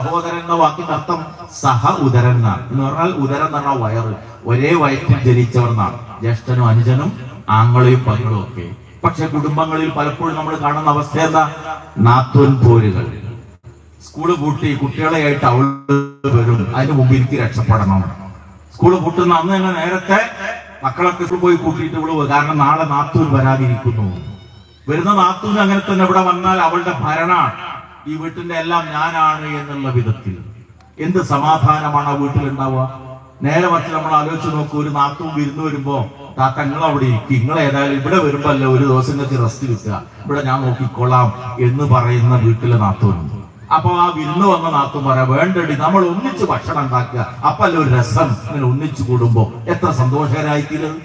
സഹോദരൻ എന്ന വാക്കിന്റെ അർത്ഥം സഹ ഉദരൻ എന്ന് പറഞ്ഞാൽ ഉദരം എന്ന് പറഞ്ഞാൽ വയറ്, ഒരേ വയറ്റിൽ ജനിച്ചവർന്നാണ്. ജ്യേഷ്ഠനും അനുജനും ആങ്ങളെയും പങ്ങളും ഒക്കെ. പക്ഷെ കുടുംബങ്ങളിൽ പലപ്പോഴും നമ്മൾ കാണുന്ന അവസ്ഥ എന്താ? നാത്തൂൻ പോരുകൾ. സ്കൂള് പൂട്ടി കുട്ടികളെയായിട്ട് അവൾ വരും, അതിന് മുമ്പ് എനിക്ക് രക്ഷപ്പെടണം. സ്കൂള് പൂട്ടുന്ന അന്ന് തന്നെ നേരത്തെ മക്കളൊക്കെ പോയി കൂട്ടിയിട്ട് വിടുക, കാരണം നാളെ നാത്തൂൻ വരാതിരിക്കുന്നു. വരുന്ന നാത്തൂൻ അങ്ങനെ തന്നെ ഇവിടെ വന്നാൽ അവളുടെ ഭരണമാണ്, ഈ വീട്ടിന്റെ എല്ലാം ഞാനാണ് എന്നുള്ള വിധത്തിൽ. എന്ത് സമാധാനമാണ് ആ വീട്ടിലുണ്ടാവുക? നേരെ മറിച്ച് നമ്മൾ ആലോചിച്ച് നോക്കൂ, ഒരു നാത്തൂൻ വിരുന്ന് വരുമ്പോ താത്ത നിങ്ങൾ അവിടെ ഇരിക്കും, നിങ്ങൾ ഏതായാലും ഇവിടെ വരുമ്പോ അല്ല ഒരു ദിവസം നിങ്ങൾക്ക് റെസ്റ്റ് കിട്ടുക, ഇവിടെ ഞാൻ നോക്കിക്കൊള്ളാം എന്ന് പറയുന്ന വീട്ടിലെ നാത്തൂനുണ്ട്. അപ്പൊ ആ വിരുന്ന് വന്ന നാത്തൂൻ പറയാം, വേണ്ടടി നമ്മൾ ഒന്നിച്ച് ഭക്ഷണം ഉണ്ടാക്കുക, അപ്പല്ല ഒരു രസം. ഇങ്ങനെ ഒന്നിച്ചു കൂടുമ്പോ എത്ര സന്തോഷകരായിത്തീരുന്നത്.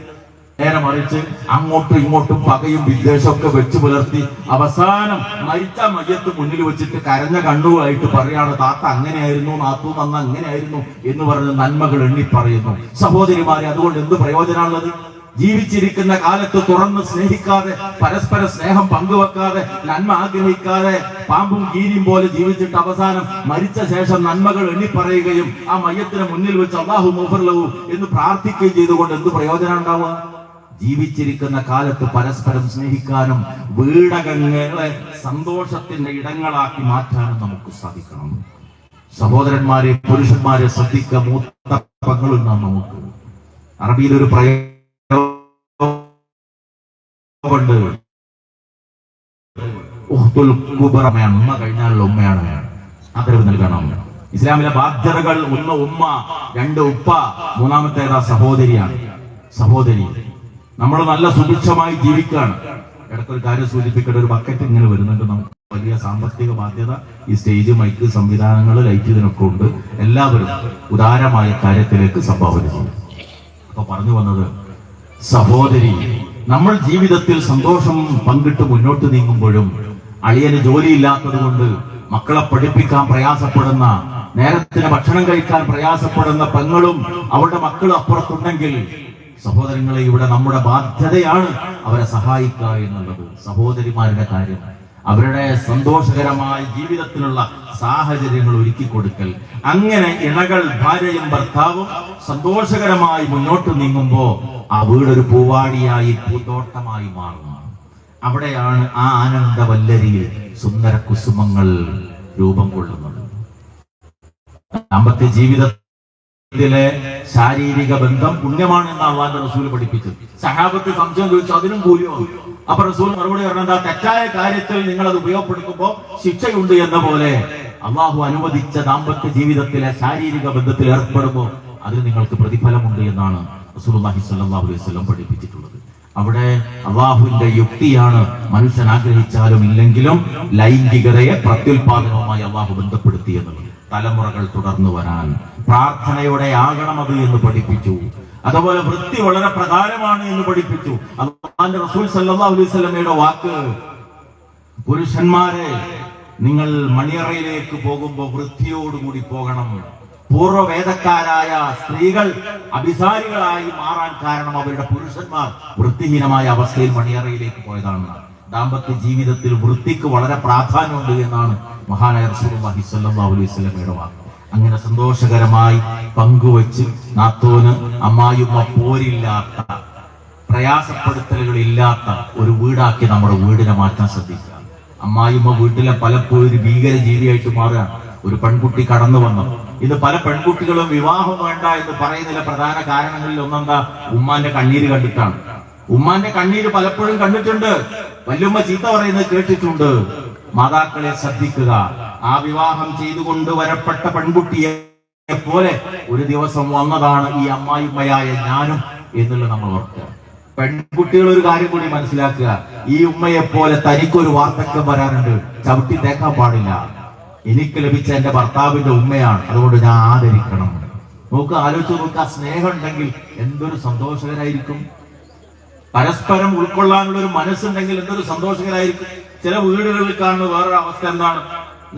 നേരെ മറിച്ച് അങ്ങോട്ടും ഇങ്ങോട്ടും പകയും വിദ്വേഷമൊക്കെ വെച്ചു പുലർത്തി അവസാനം മരിച്ച മയ്യത്ത് മുന്നിൽ വെച്ചിട്ട് കരഞ്ഞ കണ്ണുകളായിട്ട് പറയാണ്, താത്ത അങ്ങനെയായിരുന്നു, നാത്തൂൻ അന്ന് അങ്ങനെയായിരുന്നു എന്ന് പറഞ്ഞ് നന്മകൾ എണ്ണി പറയുന്നു. സഹോദരിമാരെ, അതുകൊണ്ട് എന്ത് പ്രയോജനമുള്ളത്? ജീവിച്ചിരിക്കുന്ന കാലത്ത് തുറന്ന് സ്നേഹിക്കാതെ, പരസ്പര സ്നേഹം പങ്കുവെക്കാതെ, നന്മ ആഗ്രഹിക്കാതെ, പാമ്പും കീരിയും പോലെ ജീവിച്ചിട്ട് അവസാനം മരിച്ച ശേഷം നന്മകൾ എണ്ണിപ്പറയുകയും ആ മയ്യത്തിന് മുന്നിൽ വെച്ച് അല്ലാഹു ഗഫർ ലഹു എന്ന് പ്രാർത്ഥിക്കുകയും ചെയ്തുകൊണ്ട് എന്ത് പ്രയോജനം ഉണ്ടാവുക? ജീവിച്ചിരിക്കുന്ന കാലത്ത് പരസ്പരം സ്നേഹിക്കാനും വീടകങ്ങളെ സന്തോഷത്തിന്റെ ഇടങ്ങളാക്കി മാറ്റാനും നമുക്ക് സാധിക്കണം. സഹോദരന്മാരെ, പുരുഷന്മാരെ ശ്രദ്ധിക്കുക. മൂത്ത പങ്ങളും നമുക്ക് അറബിയിലൊരു ഉമ്മ കഴിഞ്ഞാലുള്ള ഉമ്മയാണ് ആദരവ് നൽകണം. ഇസ്ലാമിലെ ബാധ്യതകൾ: ഒന്ന് ഉമ്മ, രണ്ട് ഉപ്പ, മൂന്നാമത്തേതാ സഹോദരിയാണ്. സഹോദരി നമ്മൾ നല്ല സുഭിക്ഷമായി ജീവിക്കുകയാണ്. ഇടയ്ക്കൊരു കാര്യം സൂചിപ്പിക്കേണ്ട, ഒരു ബക്കറ്റ് ഇങ്ങനെ വരുന്നുണ്ട്. നമുക്ക് വലിയ സാമ്പത്തിക ബാധ്യത, ഈ സ്റ്റേജ്, മൈക്ക്, സംവിധാനങ്ങൾ, ലൈറ്റ്, ഇതിനൊക്കെ ഉണ്ട്. എല്ലാവരും ഉദാരമായ കാര്യത്തിലേക്ക് സംഭാവന ചെയ്യും. അപ്പൊ പറഞ്ഞു വന്നത്, സഹോദരി, നമ്മൾ ജീവിതത്തിൽ സന്തോഷം പങ്കിട്ട് മുന്നോട്ട് നീങ്ങുമ്പോഴും അളിയന് ജോലിയില്ലാത്തത് കൊണ്ട് മക്കളെ പഠിപ്പിക്കാൻ പ്രയാസപ്പെടുന്ന, നേരത്തിന് ഭക്ഷണം കഴിക്കാൻ പ്രയാസപ്പെടുന്ന പെങ്ങളും അവരുടെ മക്കളും അപ്പുറത്തുണ്ടെങ്കിൽ, സഹോദരങ്ങളെ, ഇവിടെ നമ്മുടെ ബാധ്യതയാണ് അവരെ സഹായിക്കുക എന്നുള്ളത്. സഹോദരിമാരുടെ കാര്യം, അവരുടെ സന്തോഷകരമായ ജീവിതത്തിനുള്ള സാഹചര്യങ്ങൾ ഒരുക്കി കൊടുക്കൽ. അങ്ങനെ ഇണകൾ, ഭാര്യയും ഭർത്താവും സന്തോഷകരമായി മുന്നോട്ട് നീങ്ങുമ്പോ ആ വീടൊരു പൂവാടിയായി, പൂന്തോട്ടമായി മാറുന്നു. അവിടെയാണ് ആ ആനന്ദവല്ലരിയിൽ സുന്ദര കുസുമങ്ങൾ രൂപം കൊള്ളുന്നത്. ദാമ്പത്യ ജീവിതത്തിലെ ശാരീരിക ബന്ധം പുണ്യമാണ് എന്ന് അല്ലാഹുവിന്റെ റസൂൽ പഠിപ്പിച്ചത്. സഹാബത്ത് സംശയം ചോദിച്ചു, അതിനും കൂലിയോ? അപ്പൊ റസൂൽ മറുപടി പറഞ്ഞാൽ, തെറ്റായ കാര്യത്തിൽ നിങ്ങൾ അത് ഉപയോഗപ്പെടുത്തുമ്പോൾ ശിക്ഷയുണ്ട് എന്ന പോലെ അള്ളാഹു അനുവദിച്ച ദാമ്പത്യ ജീവിതത്തിലെ ശാരീരിക ബന്ധത്തിൽ ഏർപ്പെടുമ്പോൾ അതിന് നിങ്ങൾക്ക് പ്രതിഫലമുണ്ട് എന്നാണ് റസൂലുള്ളാഹി സ്വല്ലല്ലാഹു അലൈഹി വസല്ലം പഠിപ്പിച്ചിട്ടുള്ളത്. അവിടെ അള്ളാഹുവിന്റെ യുക്തിയാണ് മനുഷ്യൻ ആഗ്രഹിച്ചാലും ഇല്ലെങ്കിലും ലൈംഗികതയെ പ്രത്യുൽപാദനവുമായി അള്ളാഹു ബന്ധപ്പെടുത്തി എന്നുള്ളത്. തലമുറകൾ തുടർന്നു വരാൻ പ്രാർത്ഥനയോടെ ആകണം അത് എന്ന് പഠിപ്പിച്ചു. അതുപോലെ വൃത്തി വളരെ പ്രധാനമാണ് എന്ന് പഠിപ്പിച്ചു. അല്ലാഹുവിന്റെ റസൂൽ സല്ലല്ലാഹു അലൈഹി വസല്ലമയുടെ വാക്ക്, പുരുഷന്മാരെ, നിങ്ങൾ മണിയറയിലേക്ക് പോകുമ്പോൾ വൃത്തിയോടുകൂടി പോകണം. പൂർവ്വവേദക്കാരായ സ്ത്രീകൾ അഭിസാരികളായി മാറാൻ കാരണം അവരുടെ പുരുഷന്മാർ വൃത്തിഹീനമായ അവസ്ഥയിൽ മണിയറയിലേക്ക് പോയതാണ്. ദാമ്പത്യ ജീവിതത്തിൽ വൃത്തിക്ക് വളരെ പ്രാധാന്യമുണ്ട് എന്നാണ് മഹാനായ റസൂലുള്ളാഹി സ്വല്ലല്ലാഹു അലൈഹി വസല്ലമയുടെ വാക്ക്. അങ്ങനെ സന്തോഷകരമായി പങ്കുവച്ച് നാത്തോന് അമ്മായിമ്മ പോരില്ലാത്ത, പ്രയാസപ്പെടുത്തലുകൾ ഇല്ലാത്ത ഒരു വീടാക്കി നമ്മുടെ വീടിനെ മാറ്റാൻ ശ്രദ്ധിക്കുക. അമ്മായിമ്മ വീട്ടിലെ പലപ്പോഴും ഒരു ഭീകര ജീവിയായിട്ട് മാറുകയാണ്. ഒരു പെൺകുട്ടി കടന്നു വന്നു. ഇത് പല പെൺകുട്ടികളും വിവാഹം വേണ്ട എന്ന് പറയുന്നതിലെ പ്രധാന കാരണങ്ങളിൽ ഒന്നെന്താ? ഉമ്മാന്റെ കണ്ണീര് കണ്ടിട്ടാണ്. ഉമ്മാന്റെ കണ്ണീര് പലപ്പോഴും കണ്ടിട്ടുണ്ട്, വല്യുമ്മ ചീത്ത പറയുന്നത് കേട്ടിട്ടുണ്ട്. മാതാക്കളെ ശ്രദ്ധിക്കുക. ആ വിവാഹം ചെയ്തുകൊണ്ട് വരപ്പെട്ട പെൺകുട്ടിയെ പോലെ ഒരു ദിവസം വന്നതാണ് ഈ അമ്മായിമ്മയായ ഞാനും എന്നുള്ളത് നമ്മൾ ഓർക്കുക. പെൺകുട്ടികൾ ഒരു കാര്യം കൂടി മനസ്സിലാക്കുക, ഈ ഉമ്മയെ പോലെ തനിക്കൊരു വാർദ്ധക്യം വരാനുണ്ട്, ചവിട്ടി തേക്കാൻ പാടില്ല. എനിക്ക് ലഭിച്ച എന്റെ ഭർത്താവിന്റെ ഉമ്മയാണ്, അതുകൊണ്ട് ഞാൻ ആദരിക്കണം. നോക്കുക, ആലോചിച്ച് നോക്കുക, സ്നേഹം ഉണ്ടെങ്കിൽ എന്തൊരു സന്തോഷകരായിരിക്കും. പരസ്പരം ഉൾക്കൊള്ളാനുള്ള ഒരു മനസ്സുണ്ടെങ്കിൽ എന്തൊരു സന്തോഷകരായിരിക്കും. ചില വീടുകളിൽ കാണുന്ന വേറൊരു അവസ്ഥ എന്താണ്?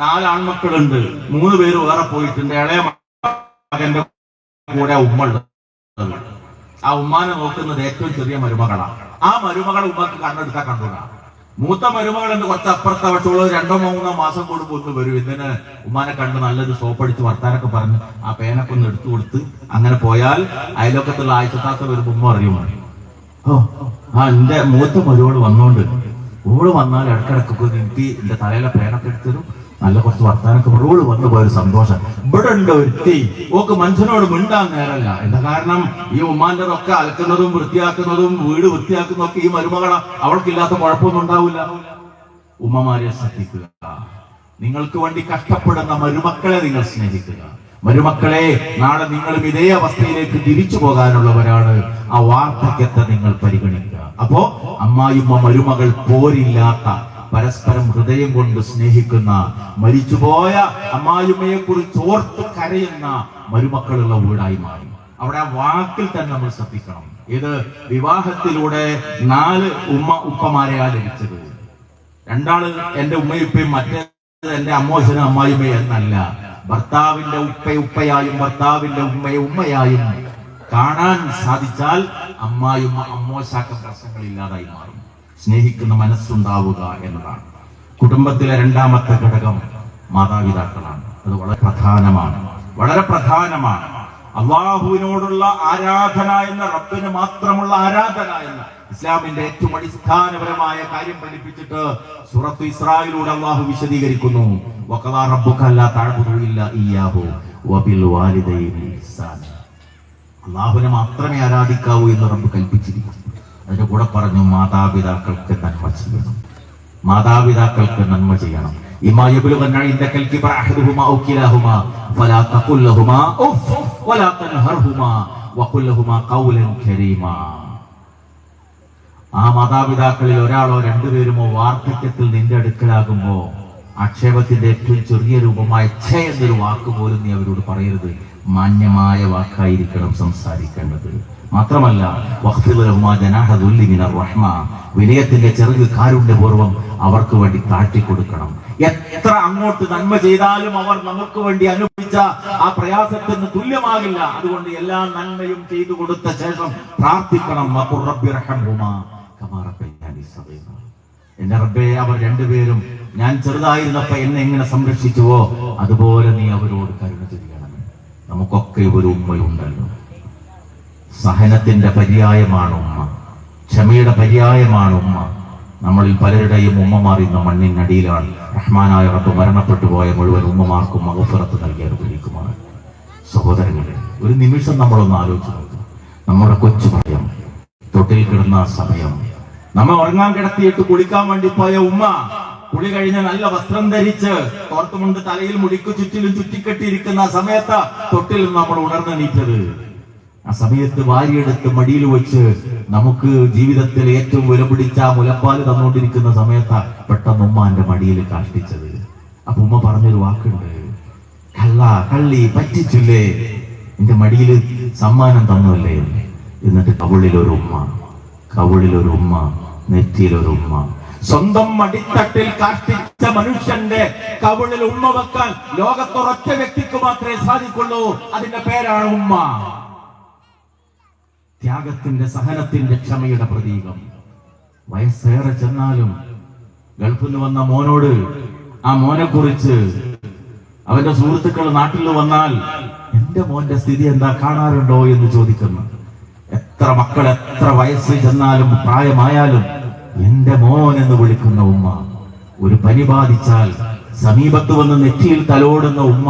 4 ആൺമക്കളുണ്ട്, 3 പേര് വേറെ പോയിട്ടുണ്ട്. ഇളയ മകന്റെ കൂടെ ഉമ്മ ഉള്ളത്. ആ ഉമ്മാനെ നോക്കുന്നത് ഏറ്റവും ചെറിയ മരുമകളാണ്. ആ മരുമകളെ ഉമ്മക്ക് കണ്ണെടുത്താൽ കണ്ടുകൂടാ. മൂത്ത മരുമകളുണ്ട് കുറച്ച് അപ്പുറത്തെ, പക്ഷേ ഉള്ളത് 2-3 മാസം കൂടുമ്പോൾ ഒന്ന് വരും. ഇതിന് ഉമ്മാനെ കണ്ട് നല്ലൊരു സോപ്പടിച്ച് വർത്താനൊക്കെ പറഞ്ഞ് ആ പേനൊക്കെ ഒന്ന് എടുത്തു കൊടുത്ത് അങ്ങനെ പോയാൽ അയലോക്കത്തുള്ള ആഴ്ചത്താത്ത വരുമ്പോ ഉമ്മ അറിയുമോ, എന്റെ മൂത്ത മരുമോള് വന്നോണ്ട് ഓള് വന്നാൽ ഇടക്കിടക്കൊക്കെ എനിക്ക് എന്റെ തലയിലെ പേനൊക്കെ എടുത്തരും, നല്ല കുറച്ച് വർത്താനൊക്കെ ഓള് വന്നു പോയൊരു സന്തോഷം. ഇവിടെ ഉണ്ട് ഒരുത്തി, ഓക്ക് മനുഷ്യനോട് മിണ്ടാൻ നേരല്ല. എന്താ കാരണം? ഈ ഉമ്മാന്റെതൊക്കെ അലക്കുന്നതും വൃത്തിയാക്കുന്നതും വീട് വൃത്തിയാക്കുന്നതും ഒക്കെ ഈ മരുമകളാ. അവൾക്കില്ലാത്ത കുഴപ്പമൊന്നും ഉണ്ടാവില്ല. ഉമ്മമാരെ ശ്രദ്ധിക്കുക. നിങ്ങൾക്ക് വേണ്ടി കഷ്ടപ്പെടുന്ന മരുമക്കളെ നിങ്ങൾ സ്നേഹിക്കുക. മരുമക്കളെ, നാളെ നിങ്ങളും ഇതേ അവസ്ഥയിലേക്ക് തിരിച്ചു പോകാനുള്ളവരാണ്. ആ വാർദ്ധക്യത്തെ നിങ്ങൾ പരിഗണിക്കുക. അപ്പോ അമ്മായിമ്മ മരുമകൾ പോരില്ലാത്ത, പരസ്പരം ഹൃദയം കൊണ്ട് സ്നേഹിക്കുന്ന, മരിച്ചുപോയ അമ്മായിമ്മയെ കുറിച്ച് ഓർത്ത് കരയുന്ന മരുമക്കളുള്ള വീടായി മാറി. അവിടെ ആ വാക്കിൽ തന്നെ നമ്മൾ ശ്രദ്ധിക്കണം. ഇത് വിവാഹത്തിലൂടെ 4 ഉപ്പമാരെയാ ലഭിച്ചത്. 2 എന്റെ ഉമ്മയുപ്പയും മറ്റേത് എന്റെ അമ്മോശനും അമ്മായിമ്മയും എന്നല്ല. ഭർത്താവിന്റെ ഉപ്പയായും ഭർത്താവിന്റെ ഉമ്മയായും കാണാൻ സാധിച്ചാൽ അമ്മായിമ്മ അമ്മോശാക്ക പ്രശ്നങ്ങളില്ലാതായി മാറും. സ്നേഹിക്കുന്ന മനസ്സുണ്ടാവുക എന്നതാണ്. കുടുംബത്തിലെ 2ാമത്തെ ഘടകം മാതാപിതാക്കളാണ്. അത് വളരെ പ്രധാനമാണ്, വളരെ പ്രധാനമാണ്. അള്ളാഹുവിനോടുള്ള ആരാധന എന്ന, റബ്ബിന് മാത്രമുള്ള ആരാധന എന്ന ഇസ്ലാമിന്റെ ഏറ്റവും അടിസ്ഥാനപരമായ കാര്യം പഠിപ്പിച്ചിട്ട് സൂറത്ത് ഇസ്രായിലൂടെ അള്ളാഹു വിശദീകരിക്കുന്നു. വഖദാ റബ്ബുക അല്ലാ തഅ്ബുദു ഇല്ലാ ഇയ്യാഹു വബിൽ വാലിദൈനി ഇഹ്സാന. അള്ളാഹുവിനെ മാത്രമേ ആരാധിക്കാവൂ എന്ന് റബ്ബ് കൽപ്പിച്ചിരിക്കുന്നു. അതിന്റെ കൂടെ പറഞ്ഞു മാതാപിതാക്കൾക്ക് നന്മ ചെയ്യണം, മാതാപിതാക്കൾക്ക് നന്മ ചെയ്യണം. ഇമ്മാ യബ്ലുഗന്ന ഇൻദകൽ കിബറ അഹദുഹുമാ ഔ കിലാഹുമാ ഫലാ തഖുൽ ലഹുമാ ഉഫ് വലാ തൻഹർഹുമാ വഖുൽ ലഹുമാ ഖൗലൻ കരീമാ. ആ മാതാപിതാക്കളിൽ ഒരാളോ 2 പേരുമോ വാർദ്ധക്യത്തിൽ നിന്റെ അടുക്കലാകുമ്പോ ആക്ഷേപത്തിന്റെ ഏറ്റവും ചെറിയ രൂപമായ ഛേ എന്നൊരു വാക്ക് പോലും നീ അവരോട് പറയരുത്. മാന്യമായ വാക്കായിരിക്കണം സംസാരിക്കേണ്ടത്. മാത്രമല്ല വിനയത്തിന്റെ ചെറിയ കാരുണ്യപൂർവ്വം അവർക്ക് വേണ്ടി താഴ്ത്തിക്കൊടുക്കണം. എത്ര അങ്ങോട്ട് നന്മ ചെയ്താലും അവർ നമുക്ക് വേണ്ടി അനുഭവിച്ച ആ പ്രയാസത്തിന് തുല്യമാകില്ല. അതുകൊണ്ട് എല്ലാ നന്മയും ചെയ്തു കൊടുത്ത ശേഷം പ്രാർത്ഥിക്കണം. എന്റെ റബ്ബേ, അവർ 2 പേരും ഞാൻ ചെറുതായിരുന്നപ്പോ എന്നെ എങ്ങനെ സംരക്ഷിച്ചുവോ അതുപോലെ നീ അവരോട് കരുണ ചെയ്യണമേ. നമുക്കൊക്കെ ഒരു ഉമ്മയുണ്ടല്ലോ. സഹനത്തിന്റെ പര്യായമാണ് ഉമ്മ, ക്ഷമയുടെ പര്യായമാണ് ഉമ്മ. നമ്മളിൽ പലരുടെയും ഉമ്മമാർ ഇന്ന് മണ്ണിനടിയിലാണ്. റഹ്മാനായ റബ്ബ് മരണപ്പെട്ടു പോയ മുഴുവൻ ഉമ്മമാർക്കും മഗ്ഫിറത്ത് നൽകി അനുഗ്രഹിക്കുമാണ്. സഹോദരങ്ങളെ, ഒരു നിമിഷം നമ്മളൊന്ന് ആലോചിച്ച് നോക്കുക. നമ്മുടെ കൊച്ചു പ്രായം, തൊട്ടിൽ കിടന്ന സമയം, നമ്മെ ഉറങ്ങാൻ കിടത്തിയിട്ട് കുളിക്കാൻ വേണ്ടി പോയ ഉമ്മ, കുളി കഴിഞ്ഞ് നല്ല വസ്ത്രം ധരിച്ച് തോർത്തുമുണ്ട് തലയിൽ മുടിക്കു ചുറ്റിലും ചുറ്റിക്കെട്ടിയിരിക്കുന്ന സമയത്ത് തൊട്ടിൽ നമ്മൾ ഉണർന്നെണീറ്റത്. ആ സമയത്ത് വാരിയെടുത്ത് മടിയിൽ വെച്ച് നമുക്ക് ജീവിതത്തിൽ ഏറ്റവും വിലപിടിച്ച മുലപ്പാല് തന്നുകൊണ്ടിരിക്കുന്ന സമയത്ത് പെട്ടെന്ന് ഉമ്മ എന്റെ മടിയിൽ കാഷ്ടിച്ചത്. അപ്പൊ ഉമ്മ പറഞ്ഞൊരു വാക്കുണ്ട്, കള്ളി പറ്റിച്ചില്ലേ, എന്റെ മടിയിൽ സമ്മാനം തന്നല്ലേ. എന്നിട്ട് കവിളിലൊരു ഉമ്മ, നെറ്റിയിലൊരു ഉമ്മ. സ്വന്തം മടിത്തട്ടിൽ കാഷ്ടിച്ച മനുഷ്യന്റെ കവിളിൽ ഉമ്മ വെക്കാൻ ലോകത്തൊരൊറ്റ വ്യക്തിക്ക് മാത്രമേ സാധിക്കുള്ളൂ. അതിന്റെ പേരാണ് ഉമ്മ. ത്യാഗത്തിന്റെ, സഹനത്തിന്റെ, ക്ഷമയുടെ പ്രതീകം. വയസ്സേറെ ചെന്നാലും ഗൾഫിൽ നിന്ന് വന്ന മോനോട് ആ മോനെ കുറിച്ച് അവന്റെ സുഹൃത്തുക്കൾ നാട്ടിൽ വന്നാൽ എന്റെ മോന്റെ സ്ഥിതി എന്താ, കാണാറുണ്ടോ എന്ന് ചോദിക്കുന്നു. എത്ര മക്കൾ എത്ര വയസ്സ് ചെന്നാലും പ്രായമായാലും എന്റെ മോൻ എന്ന് വിളിക്കുന്ന ഉമ്മ. ഒരു പനി ബാധിച്ചാൽ സമീപത്ത് വന്ന് നെറ്റിയിൽ തലോടുന്ന ഉമ്മ.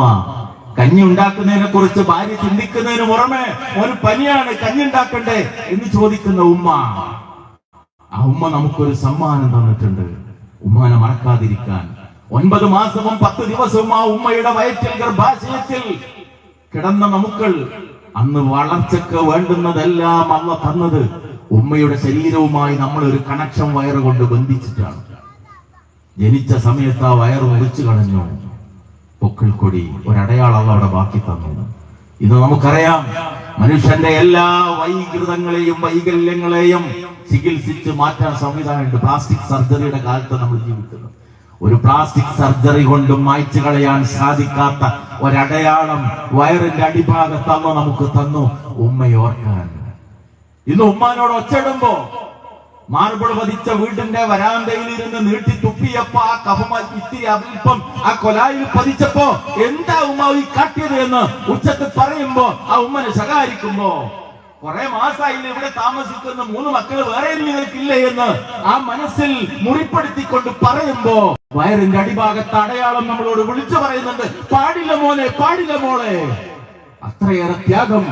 കഞ്ഞി ഉണ്ടാക്കുന്നതിനെ കുറിച്ച് ഭാര്യ ചിന്തിക്കുന്നതിന് പുറമെ ഒരു പനിയാണ്, കഞ്ഞി ഉണ്ടാക്കണ്ടേ എന്ന് ചോദിക്കുന്ന ഉമ്മ. ആ ഉമ്മ നമുക്കൊരു സമ്മാനം തന്നിട്ടുണ്ട്. ഉമ്മാനെ മറക്കാതിരിക്കാൻ 9 മാസവും 10 ദിവസവും ആ ഉമ്മയുടെ വയറ്റിൽ, ഗർഭാശയത്തിൽ കിടന്ന നമുക്ക് അന്ന് വളർച്ചക്ക് വേണ്ടുന്നതെല്ലാം അള്ള തന്നത് ഉമ്മയുടെ ശരീരവുമായി നമ്മൾ ഒരു കണക്ഷൻ വയറ് കൊണ്ട് ബന്ധിച്ചിട്ടാണ്. ജനിച്ച സമയത്ത് ആ വയറ് മുറിച്ചു കളഞ്ഞു. പൊക്കിൾ കൊടി ഒരടയാളം അവിടെ ബാക്കി തന്നു. ഇത് നമുക്കറിയാം. മനുഷ്യന്റെ എല്ലാ വൈകൃതങ്ങളെയും വൈകല്യങ്ങളെയും ചികിത്സിച്ച് മാറ്റാൻ സംവിധാനമുണ്ട്. പ്ലാസ്റ്റിക് സർജറിയുടെ കാലത്ത് നമ്മൾ ജീവിക്കുന്നത്. ഒരു പ്ലാസ്റ്റിക് സർജറി കൊണ്ടും മായ്ച്ചു കളയാൻ സാധിക്കാത്ത ഒരടയാളം വയറിന്റെ അടിഭാഗത്തമ്മ നമുക്ക് തന്നു, ഉമ്മയോർക്കാൻ. ഇന്ന് ഉമ്മാനോട് ഒച്ചയിടുമ്പോ മാർബിൾ പതിച്ച വീടിന്റെ വരാന്തയിൽ ഇരുന്ന് നീട്ടി തുപ്പിയപ്പോ ആ കഫം ഇത്തിരി അല്പം ആ കൊലായിൽ പതിച്ചപ്പോ എന്താ ഉമ്മ ഈ കാട്ടിയത് എന്ന് ഉച്ചത്തിൽ പറയുമ്പോ ആ ഉമ്മനെ ശകാരിക്കുമ്പോ, കുറെ മാസമായില്ല ഇവിടെ താമസിക്കുന്ന 3 മക്കൾ വേറെ നിങ്ങൾക്കില്ലേ എന്ന് ആ മനസ്സിൽ മുറിപ്പെടുത്തിക്കൊണ്ട് പറയുമ്പോ വയറിന്റെ അടിഭാഗത്ത് അടയാളം നമ്മളോട് വിളിച്ചു പറയുന്നുണ്ട്, പാടില്ല മോനെ, പാടില്ല മോളെ. അത്രയേറെ ത്യാഗം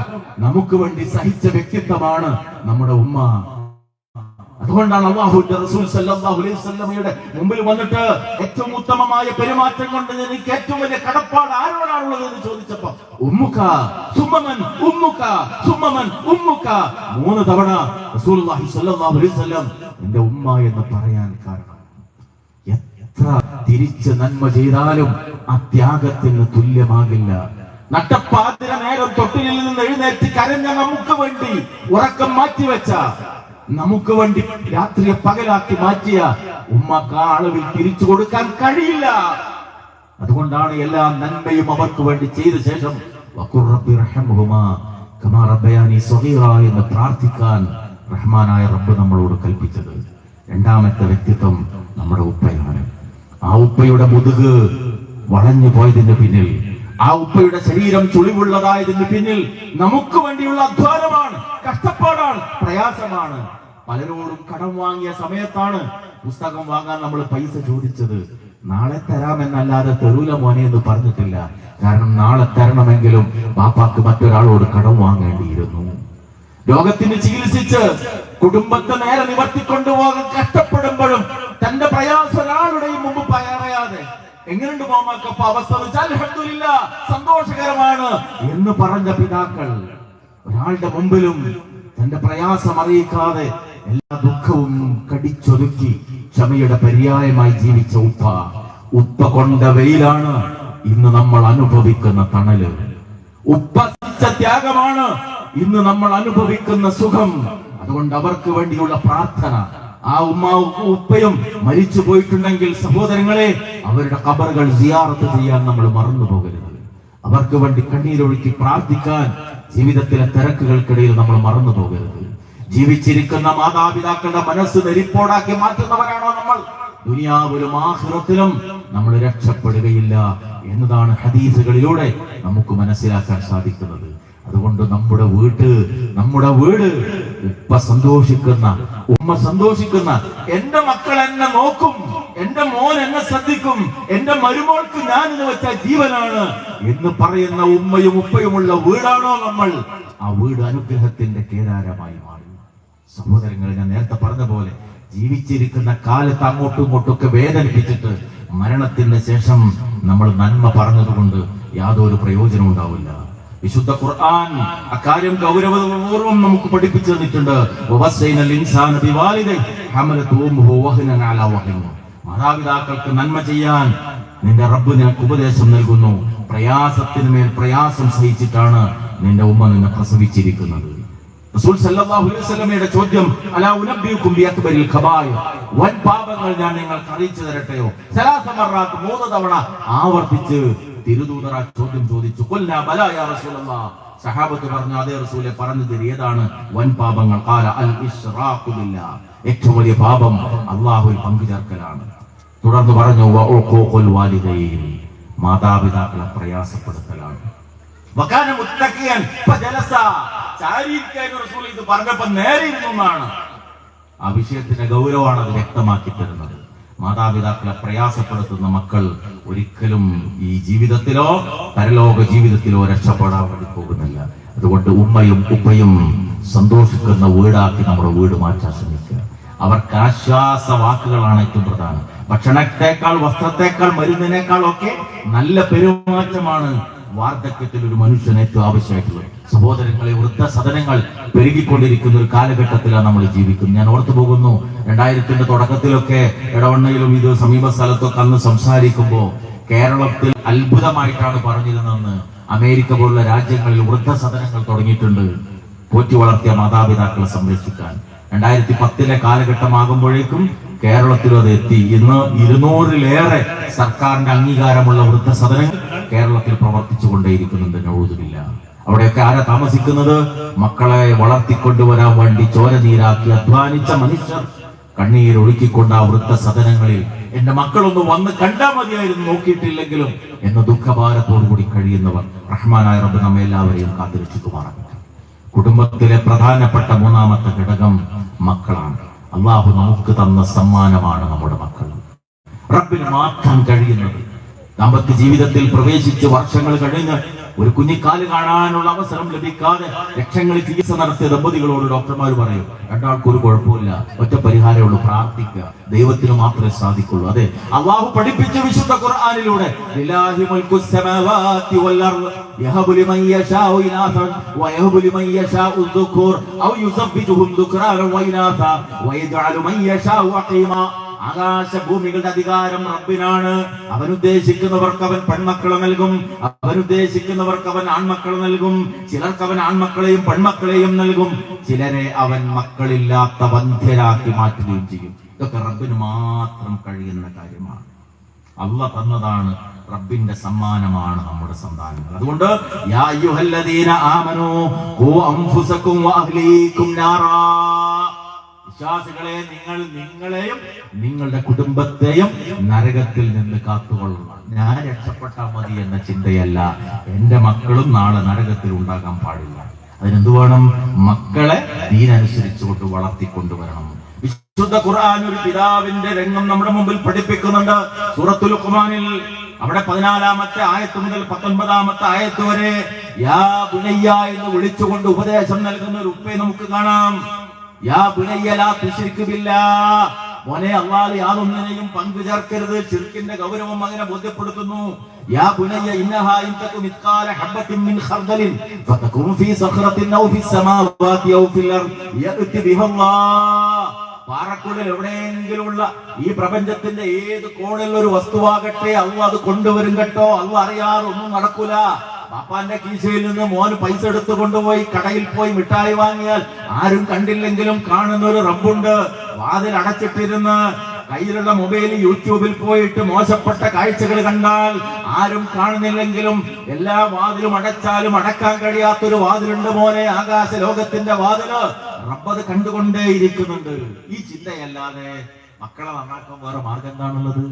നമുക്ക് വേണ്ടി സഹിച്ച വ്യക്തിത്വമാണ് നമ്മുടെ ഉമ്മ. അതുകൊണ്ടാണ് അല്ലാഹുവിന്റെ റസൂൽ സല്ലല്ലാഹു അലൈഹി വസല്ലമയുടെ മുമ്പിൽ വന്നിട്ട് ഏറ്റവും ഉത്തമമായ പെരുമാറ്റം കൊണ്ട് എനിക്ക് ഏറ്റവും വലിയ കടപ്പാട് ആരോടാണുള്ളത് എന്ന് ചോദിച്ചപ്പോ ഉമ്മുക സുമ്മമൻ ഉമ്മുക സുമ്മമൻ ഉമ്മുക 3 തവണ റസൂലുള്ളാഹി സ്വല്ലല്ലാഹു അലൈഹി വസല്ലം എന്റെ ഉമ്മ എന്ന് പറയാൻ കാരണം, എത്ര തിരിച്ച് നന്മ ചെയ്താലും ആ ത്യാഗത്തിന് തുല്യമാകില്ല. നട്ടപ്പാതിര നേരം തൊട്ടിലിൽ നിന്ന് എഴുന്നേറ്റ് കരഞ്ഞ നമുക്ക് വേണ്ടി ഉറക്കം മാറ്റിവെച്ച, നമുക്ക് വേണ്ടി രാത്രിയെ പകലാക്കി മാറ്റിയ ഉമ്മക്ക് ആ അളവിൽ തിരിച്ചു കൊടുക്കാൻ കഴിയില്ല. അതുകൊണ്ടാണ് എല്ലാ നന്മയും അവർക്ക് വേണ്ടി ചെയ്ത ശേഷം വഖുർ റബ്ബി റഹ്മഹുമാ കമാ റബ്ബയാനി സഗീറ എന്ന് പ്രാർത്ഥിക്കാൻ റഹ്മാനായ റബ്ബ് നമ്മളോട് കൽപ്പിച്ചത്. രണ്ടാമത്തെ വ്യക്തിത്വം നമ്മുടെ ഉപ്പയാണ്. ആ ഉപ്പയുടെ മുതുക് വളഞ്ഞു പോയതിന് പിന്നിൽ, ആ ഉപ്പയുടെ ശരീരം ചുളിവുള്ളതായതിന് പിന്നിൽ നമുക്ക് വേണ്ടിയുള്ള അധ്വാനമാണ്, കഷ്ടപ്പാടാണ്, പ്രയാസമാണ്. പലരോടും കടം വാങ്ങിയ സമയത്താണ് പുസ്തകം വാങ്ങാൻ നമ്മൾ പൈസ ചോദിച്ചത്. നാളെ തരാമെന്നല്ലാതെ തെരൂല മോനെ എന്ന് പറഞ്ഞിട്ടില്ല. കാരണം നാളെ തരണമെങ്കിലും ബാപ്പാക്ക് മറ്റൊരാളോട് കടം വാങ്ങേണ്ടിയിരുന്നു. രോഗത്തിന് ചികിത്സിച്ച് കുടുംബത്തെ നേരെ നിവർത്തിക്കൊണ്ടുപോകാൻ കഷ്ടപ്പെടുമ്പോഴും തന്റെ പ്രയാസം ഒരാളുടെയും മുമ്പ് പറയാതെ എങ്ങനെയുണ്ട് മോമാക്കപ്പ അവസ്ഥ അൽഹംദുലില്ലാ സന്തോഷകരമാണ് എന്ന് പറഞ്ഞ പിതാക്കൾ, ഒരാളുടെ മുമ്പിലും തന്റെ പ്രയാസം അറിയിക്കാതെ എല്ലാ ദുഃഖവും കടിച്ചൊതുക്കി ക്ഷമയുടെ പര്യായമായി ജീവിച്ച ഉപ്പ കൊണ്ട വെയിലാണ് ഇന്ന് നമ്മൾ അനുഭവിക്കുന്ന തണല്. ഉപ്പ ത്യാഗമാണ് ഇന്ന് നമ്മൾ അനുഭവിക്കുന്ന സുഖം. അതുകൊണ്ട് അവർക്ക് വേണ്ടിയുള്ള പ്രാർത്ഥന. ആ ഉപ്പയും മരിച്ചു പോയിട്ടുണ്ടെങ്കിൽ സഹോദരങ്ങളെ, അവരുടെ ഖബറുകൾ സിയാറത്ത് ചെയ്യാൻ നമ്മൾ മറന്നു പോകരുത്. അവർക്ക് വേണ്ടി കണ്ണീരൊഴുക്കി പ്രാർത്ഥിക്കാൻ ജീവിതത്തിലെ തിരക്കുകൾക്കിടയിൽ നമ്മൾ മറന്നു പോകരുത്. ജീവിച്ചിരിക്കുന്ന മാതാപിതാക്കളുടെ മനസ്സ് നെരിപ്പോടാക്കി മാറ്റുന്നവരാണോ നമ്മൾ, ദുനിയാവിലും ആഖിറത്തിലും നമ്മൾ രക്ഷപ്പെടുകയില്ല എന്നതാണ് ഹദീസുകളിലൂടെ നമുക്ക് മനസ്സിലാക്കാൻ സാധിക്കുന്നത്. അതുകൊണ്ട് നമ്മുടെ വീട് ഉപ്പ സന്തോഷിക്കുന്ന, ഉമ്മ സന്തോഷിക്കുന്ന, എന്റെ മക്കൾ എന്നെ നോക്കും, എന്റെ മോൻ എന്നെ ശ്രദ്ധിക്കും, എന്റെ മരുമോൾക്ക് ഞാൻ എന്ന് വെച്ച ജീവനാണ് എന്ന് പറയുന്ന ഉമ്മയും ഉപ്പയുമുള്ള വീടാണോ നമ്മൾ, ആ വീട് അനുഗ്രഹത്തിന്റെ കേദാരമായി മാറി. സഹോദരങ്ങൾ, ഞാൻ നേരത്തെ പറഞ്ഞ പോലെ ജീവിച്ചിരിക്കുന്ന കാലത്ത് അങ്ങോട്ടും ഇങ്ങോട്ടൊക്കെ വേദനിപ്പിച്ചിട്ട് മരണത്തിന് ശേഷം നമ്മൾ നന്മ പറഞ്ഞതുകൊണ്ട് യാതൊരു പ്രയോജനം ഉണ്ടാവില്ല. വിശുദ്ധ ഖുർആൻ അക്കാര്യം ഗൗരവപൂർവ്വം നമുക്ക് പഠിപ്പിച്ചു തന്നിട്ടുണ്ട്. മാതാപിതാക്കൾക്ക് നന്മ ചെയ്യാൻ നിന്റെ റബ്ബ് നിനക്ക് ഉപദേശം നൽകുന്നു. പ്രയാസത്തിന് മേൽ പ്രയാസം സഹിച്ചിട്ടാണ് നിന്റെ ഉമ്മ നിന്നെ പ്രസവിച്ചിരിക്കുന്നത്. റസൂൽ സല്ലല്ലാഹു അലൈഹി വസല്ലമയുടെ ചോദ്യം, അലാ ഉനബ്ബിയുകും ബിഅക്ബരിൽ ഖബായിർ, വൻ പാപങ്ങൾ ഞാൻ നിങ്ങൾക്ക് അറിയിച്ചു തരട്ടെയോ? 3 തവണ ആവർത്തിച്ച് തിരുദൂതർ ആ ചോദ്യം ചോദിച്ചു. ഖുൽനാ ബലാ യാ റസൂലല്ലാഹ്, സഹാബത്ത് പറഞ്ഞു, അതേ റസൂലെ, പറഞ്ഞു തരി, ഏതാണ് വൻ പാപങ്ങൾ? ഖാല അൽ ഇശ്റാഖു ബില്ലാഹ്, ഏറ്റവും വലിയ പാപം അല്ലാഹുവിൽ പങ്കുചേർക്കലാണ്. തുടർന്ന് പറഞ്ഞു വ ഉഖൂഖുൽ വാലിദൈൻ, മാതാപിതാക്കളെ പ്രയാസപ്പെടുത്തലാണ്. വകാന മുത്തഖിയൻ ഫജലസ, ചാരിയിരിക്കാൻ റസൂൽ ഇത് പറഞ്ഞപ്പോൾ നേരെ ഇരുന്നു എന്നാണ്. ആ വിഷയത്തിന്റെ ഗൗരവമാണ് അത് വ്യക്തമാക്കി തരുന്നത്. മാതാപിതാക്കളെ പ്രയാസപ്പെടുത്തുന്ന മക്കൾ ഒരിക്കലും ഈ ജീവിതത്തിലോ പരലോക ജീവിതത്തിലോ രക്ഷപ്പെടാൻ വേണ്ടി പോകുന്നില്ല. അതുകൊണ്ട് ഉമ്മയും ഉപ്പയും സന്തോഷിക്കുന്ന വീടാക്കി നമ്മുടെ വീട് മാറ്റാൻ ശ്രമിക്കുക. അവർക്ക് ആശ്വാസ വാക്കുകളാണ് ഏറ്റവും പ്രധാനം. ഭക്ഷണത്തെക്കാൾ, വസ്ത്രത്തെക്കാൾ, മരുന്നിനേക്കാൾ ഒക്കെ നല്ല പെരുമാറ്റമാണ് വാർദ്ധക്യത്തിൽ ഒരു മനുഷ്യന് ഏറ്റവും ആവശ്യമായിട്ടുള്ളത്. സഹോദരങ്ങളെ, വൃദ്ധസദനങ്ങൾ പെരുകിക്കൊണ്ടിരിക്കുന്ന ഒരു കാലഘട്ടത്തിലാണ് നമ്മൾ ജീവിക്കുന്നത്. ഞാൻ ഓർത്തു പോകുന്നു, 2000-ന്റെ തുടക്കത്തിലൊക്കെ ഇടവണ്ണയിലും ഇത് സമീപ സ്ഥലത്തൊക്കെ അന്ന് സംസാരിക്കുമ്പോൾ കേരളത്തിൽ അത്ഭുതമായിട്ടാണ് പറഞ്ഞിരുന്നതെന്ന്. അമേരിക്ക പോലുള്ള രാജ്യങ്ങളിൽ വൃദ്ധസദനങ്ങൾ തുടങ്ങിയിട്ടുണ്ട് പോറ്റി വളർത്തിയ മാതാപിതാക്കളെ സംരക്ഷിക്കാൻ. 2010-ലെ കാലഘട്ടമാകുമ്പോഴേക്കും കേരളത്തിലും അത് എത്തി. ഇന്ന് 200-ലേറെ സർക്കാരിന്റെ അംഗീകാരമുള്ള വൃദ്ധസദനങ്ങൾ കേരളത്തിൽ പ്രവർത്തിച്ചു കൊണ്ടേയിരിക്കുന്നുണ്ട്. നൗദുബില്ലാ. അവിടെയൊക്കെ ആരാ താമസിക്കുന്നത്? മക്കളെ വളർത്തിക്കൊണ്ടുവരാൻ വേണ്ടി ചോര നീരാക്കി അധ്വാനിച്ച മനുഷ്യർ കണ്ണീരൊഴുക്കിക്കൊണ്ട് ആ വൃദ്ധസദനങ്ങളിൽ എന്റെ മക്കളൊന്ന് വന്ന് കണ്ടാൽ മതിയായിരുന്നു, നോക്കിയിട്ടില്ലെങ്കിലും എന്ന ദുഃഖഭാരത്തോടുകൂടി കഴിയുന്നവർ റഹ്മാനായ റബ്ബ് നമ്മെ എല്ലാവരെയും കാത്തിരക്ഷിക്കുമാറാകട്ടെ. കുടുംബത്തിലെ പ്രധാനപ്പെട്ട മൂന്നാമത്തെ ഘടകം മക്കളാണ്. അള്ളാഹു നമുക്ക് തന്ന സമ്മാനമാണ് നമ്മുടെ മക്കൾ. റബ്ബിന് മാത്രം കഴിയുന്നത്. ദാമ്പത്യ ജീവിതത്തിൽ പ്രവേശിച്ച് വർഷങ്ങൾ കഴിഞ്ഞ് ഒരു കുഞ്ഞിക്കാല് കാണാനുള്ള അവസരം ലഭിക്കാതെ ലക്ഷങ്ങളിൽ ചികിത്സ നടത്തിയ ദമ്പതികളോട് ഡോക്ടർമാർ പറയും, രണ്ടാൾക്കും ഒരു കുഴപ്പമില്ല, ഒറ്റ പരിഹാരമുള്ളൂ, പ്രാർത്ഥിക്കുക, ദൈവത്തിന് മാത്രമേ സാധിക്കുള്ളൂ. അതെ, അല്ലാഹു പഠിപ്പിച്ച വിശുദ്ധ ഖുർആനിലൂടെ ലില്ലാഹി മുൽക്കു സ്സമാവാതി വൽ അർദ് യഹബു ലിമൻ യശാഉ ഇനാസൻ വയഹബു ലിമൻ യശാഉ ദുഖൂർ ഔ യുസബ്ബിതുഹും ദുക്റാനൻ വഇനാസ വയജഅലു മൻ യശാഉ അഖീമാ. ആകാശഭൂമികളുടെ അധികാരം റബ്ബിനാണ്. അവനുദ്ദേശിക്കുന്നവർക്ക് അവൻ പെൺമക്കളെ നൽകും, അവനുദ്ദേശിക്കുന്നവർക്ക് അവൻ ആൺമക്കളെ നൽകും. ചിലർക്ക് അവൻ ആൺമക്കളെയും പെൺമക്കളെയും നൽകും, ചിലരെ അവൻ മക്കളില്ലാത്ത വന്ധ്യരാക്കി മാറ്റുകയും ചെയ്യും. ഇതൊക്കെ റബ്ബിന് മാത്രം കഴിയുന്ന കാര്യമാണ്. അല്ലാഹ് തന്നതാണ്, റബ്ബിന്റെ സമ്മാനമാണ് നമ്മുടെ സന്താനങ്ങൾ. അതുകൊണ്ട് യാ അയ്യുഹല്ലദീന ആമനൂ ഖൂ അൻഫുസകും വഅഹ്ലീകും നാറാ, വിശ്വാസികളെ, നിങ്ങൾ നിങ്ങളെയും നിങ്ങളുടെ കുടുംബത്തെയും നരകത്തിൽ നിന്ന് കാത്തുകൊള്ളണം. ഞാൻ രക്ഷപ്പെട്ടാൽ മതി എന്ന ചിന്തയല്ല, എന്റെ മക്കളും നാളെ നരകത്തിൽ ഉണ്ടാകാൻ പാടില്ല. അതിനെന്ത് വേണം? മക്കളെ ദീനനുസരിച്ചുകൊണ്ട് വളർത്തിക്കൊണ്ടുവരണം. വിശുദ്ധ ഖുർആൻ ഒരു പിതാവിന്റെ രംഗം നമ്മുടെ മുമ്പിൽ പഠിപ്പിക്കുന്നുണ്ട്. സൂറത്തുൽ ലുഖ്മാനിൽ അവിടെ 14-ാമത്തെ ആയത്ത് മുതൽ 19-ാമത്തെ ആയത്ത് വരെ യാ ബുനയ്യ എന്ന് വിളിച്ചുകൊണ്ട് ഉപദേശം നൽകുന്ന ഒരു ഉപ്പയെ നമുക്ക് കാണാം. യാ ബുനയ്യ ലാ തുശ്രിക് ബില്ലാഹ്, മോനെ, അല്ലാഹുവിൽ യാതൊന്നിനെയും പങ്കു ചേർക്കരുത്. ശിർക്കിന്റെ ഗൗരവം അങ്ങനെ ബോധ്യപ്പെടുത്തുന്നു. യാ ബുനയ്യ ഇന്നഹാ ഇൻ തകു മിസ്കാല ഹബ്ബത്തിൻ മിൻ ഖർദലിൻ ഫതകുൻ ഫീ സഖറത്തിൻ ഔ ഫിസ് സമാവാതി ഔ ഫിൽ അർദ് യഅതി ബിഹല്ലാഹ്. പാറക്കുള്ളിൽ എവിടെയെങ്കിലുമുള്ള ഈ പ്രപഞ്ചത്തിന്റെ ഏത് കോണിലുള്ള ഒരു വസ്തുവാകട്ടെ, അല്ലാഹു അത് കൊണ്ടുവരും കേട്ടോ. അല്ലാഹു അറിയാതെ ഒന്നും നടക്കൂല. പാപ്പാന്റെ കീശയിൽ നിന്ന് മോന് പൈസ എടുത്തു കൊണ്ടുപോയി കടയിൽ പോയി മിഠായി വാങ്ങിയാൽ ആരും കണ്ടില്ലെങ്കിലും കാണുന്ന ഒരു റബ്ബുണ്ട്. വാതിൽ അടച്ചിട്ടിരുന്ന് കയ്യിലുള്ള മൊബൈൽ യൂട്യൂബിൽ പോയിട്ട് മോശപ്പെട്ട കാഴ്ചകൾ കണ്ടാൽ ആരും കാണുന്നില്ലെങ്കിലും എല്ലാ വാതിലും അടച്ചാലും അടക്കാൻ കഴിയാത്തൊരു വാതിലുണ്ട് മോനെ, ആകാശ ലോകത്തിന്റെ വാതില്. റബ്ബത് കണ്ടുകൊണ്ടേയിരിക്കുന്നുണ്ട്. ഈ ചിന്തയല്ലാതെ മക്കളെ നന്നാക്കാൻ വേറെ മാർഗം എന്താണുള്ളത്?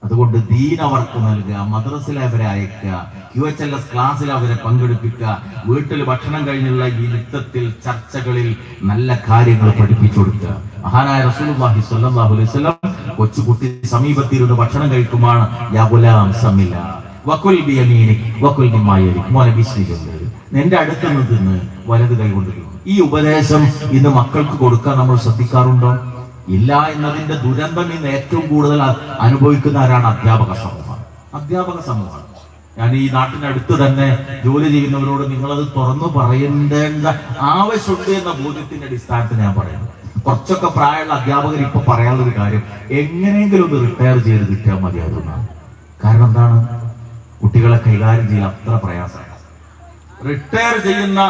അതുകൊണ്ട് ദീൻ അവർക്ക് നൽകുക, മദ്രസയിൽ അവരെ അയക്കുക, QHLS ക്ലാസ്സിൽ അവരെ പങ്കെടുപ്പിക്കുക, വീട്ടിൽ ഭക്ഷണം കഴിഞ്ഞുള്ള ഈ യുദ്ധത്തിൽ ചർച്ചകളിൽ നല്ല കാര്യങ്ങൾ പഠിപ്പിച്ചു കൊടുക്കുക. മഹാനായ റസൂലുള്ളാഹി സ്വല്ലല്ലാഹു അലൈഹി വസല്ലം കൊച്ചുകുട്ടി സമീപത്തിരുന്ന് ഭക്ഷണം കഴിക്കുമാണ് യാ ഗുലാം സമില്ല വകുൽ ബിയമീനിക് വകുൽ മിമ്മാ യലിക്, മോനെ വിശ്വസിക്കുന്നത് നിന്റെ അടുത്ത് നിന്ന് തിന്ന്, വലത് കൈ കൊണ്ട്. ഈ ഉപദേശം ഇന്ന് മക്കൾക്ക് കൊടുക്കാൻ നമ്മൾ ശ്രദ്ധിക്കാറുണ്ടോ? ഇല്ല എന്നതിന്റെ ദുരന്തം ഇന്ന് ഏറ്റവും കൂടുതൽ അനുഭവിക്കുന്ന ആരാണ്? അധ്യാപക സമൂഹമാണ്. ഞാൻ ഈ നാട്ടിനടുത്ത് തന്നെ ജോലി ചെയ്യുന്നവരോട് നിങ്ങളത് തുറന്നു പറയേണ്ട ആവശ്യമുണ്ട് എന്ന ബോധ്യത്തിന്റെ അടിസ്ഥാനത്തിൽ ഞാൻ പറയുന്നു. കുറച്ചൊക്കെ പ്രായമുള്ള അധ്യാപകർ ഇപ്പൊ പറയാനുള്ളൊരു കാര്യം, എങ്ങനെയെങ്കിലും ഒന്ന് റിട്ടയർ ചെയ്ത് കിട്ടിയാൽ മതിയാകുന്നതാണ്. കാരണം എന്താണ്? കുട്ടികളെ കൈകാര്യം ചെയ്യാൻ അത്ര പ്രയാസമാണ്. റിട്ടയർ ചെയ്യുന്ന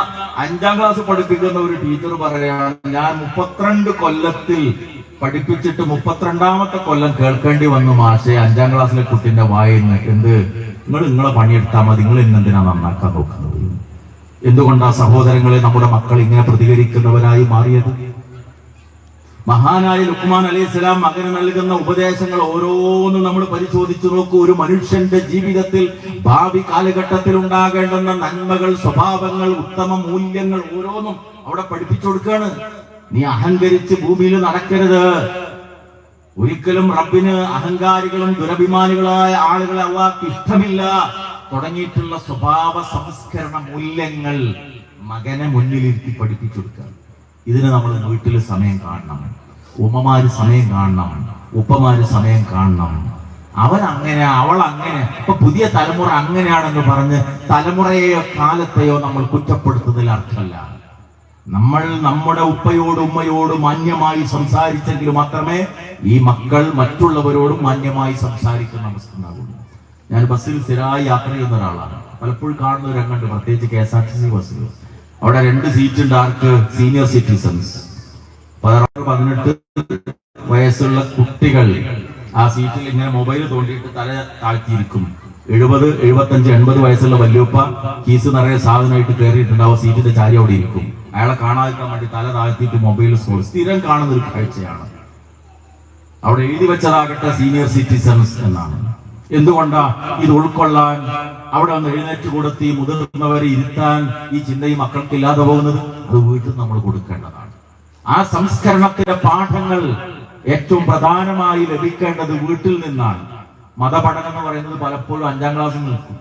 5ാം ക്ലാസ് പഠിപ്പിക്കുന്ന ഒരു ടീച്ചർ പറയുകയാണ്, ഞാൻ 32 കൊല്ലത്തിൽ പഠിപ്പിച്ചിട്ട് 32ാമത്തെ കൊല്ലം കേൾക്കേണ്ടി വന്നു മാഷെ 5ാം ക്ലാസ്സിലെ കുട്ടിന്റെ വായിന്ന്, എന്ത് നിങ്ങളെ പണിയെടുത്താൽ മതി, നിങ്ങൾ ഇന്നെന്തിനാ നന്നാക്കാൻ നോക്കുന്നത്? എന്തുകൊണ്ടാ സഹോദരങ്ങളെ നമ്മുടെ മക്കൾ ഇങ്ങനെ പ്രതികരിക്കുന്നവരായി മാറിയത്? മഹാനായ ലുഖ്മാൻ അലൈഹിസ്സലാം മകന് നൽകുന്ന ഉപദേശങ്ങൾ ഓരോന്നും നമ്മൾ പരിശോധിച്ചു നോക്കൂ. ഒരു മനുഷ്യന്റെ ജീവിതത്തിൽ ഭാവി കാലഘട്ടത്തിൽ ഉണ്ടാകേണ്ടുന്ന നന്മകൾ, സ്വഭാവങ്ങൾ, ഉത്തമ മൂല്യങ്ങൾ ഓരോന്നും അവിടെ പഠിപ്പിച്ചു കൊടുക്കുകയാണ്. നീ അഹങ്കരിച്ച് ഭൂമിയിൽ നടക്കരുത്. ഒരിക്കലും റബ്ബിന് അഹങ്കാരികളും ദുരഭിമാനികളായ ആളുകളെ അല്ലാഹുവിന് ഇഷ്ടമില്ല. തുടങ്ങിയിട്ടുള്ള സ്വഭാവ സംസ്കരണ മൂല്യങ്ങൾ മകനെ മുന്നിലിരുത്തി പഠിപ്പിച്ചു കൊടുക്കുക. ഇതിന് നമ്മൾ വീട്ടിൽ സമയം കാണണം, ഉമ്മമാര് സമയം കാണണം, ഉപ്പമാര് സമയം കാണണം. അവൻ അങ്ങനെ, അവൾ അങ്ങനെ. ഇപ്പൊ പുതിയ തലമുറ അങ്ങനെയാണെന്ന് പറഞ്ഞ് തലമുറയെയോ കാലത്തെയോ നമ്മൾ കുറ്റപ്പെടുത്തുന്നതിൽ അർത്ഥമല്ല. നമ്മൾ നമ്മുടെ ഉപ്പയോടും ഉമ്മയോടും മാന്യമായി സംസാരിച്ചെങ്കിൽ മാത്രമേ ഈ മക്കൾ മറ്റുള്ളവരോടും മാന്യമായി സംസാരിക്കുന്ന അവസ്ഥ ഉണ്ടാകുള്ളൂ. ഞാൻ ബസ്സിൽ സ്ഥിരമായി യാത്ര ചെയ്യുന്ന ഒരാളാണ്. പലപ്പോഴും കാണുന്ന ഒരു രംഗമുണ്ട്, പ്രത്യേകിച്ച് KSRTC ബസ്സിൽ. അവിടെ 2 സീറ്റ് ഉണ്ട്. ആർക്ക്? സീനിയർ സിറ്റിസൺസ്, 16-18 വയസ്സുള്ള കുട്ടികൾ ആ സീറ്റിൽ ഇങ്ങനെ മൊബൈൽ തോണ്ടിയിട്ട് തല താഴ്ത്തിയിരിക്കും. 70, 75, 80 വയസ്സുള്ള വല്യുപ്പ കീസ് നിറയെ സാധനമായിട്ട് കയറിയിട്ടുണ്ടാവും, സീറ്റിന്റെ ചാരി അവിടെ ഇരിക്കും. അയാളെ കാണാതിരിക്കാൻ വേണ്ടി തല താഴ്ത്തിയിട്ട് മൊബൈൽ സ്ക്രോൾ. സ്ഥിരം കാണുന്ന ഒരു കാഴ്ചയാണ്. അവിടെ എഴുതി വെച്ചതാകട്ടെ സീനിയർ സിറ്റിസൺസ് എന്നാണ്. എന്തുകൊണ്ടാ ഇത് ഉൾക്കൊള്ളാൻ അവിടെ ഒന്ന് എഴുന്നേറ്റ് കൊടുത്ത് ഈ മുതിർന്നവരെ ഇരുത്താൻ ഈ ചിന്തയും മക്കൾക്കില്ലാതെ പോകുന്നത്? അത് വീട്ടിൽ നമ്മൾ കൊടുക്കേണ്ടതാണ്. ആ സംസ്കരണത്തിന്റെ പാഠങ്ങൾ ഏറ്റവും പ്രധാനമായി ലഭിക്കേണ്ടത് വീട്ടിൽ നിന്നാണ്. മതപഠനം എന്ന് പറയുന്നത് പലപ്പോഴും 5ാം ക്ലാസ്സിൽ നിൽക്കും.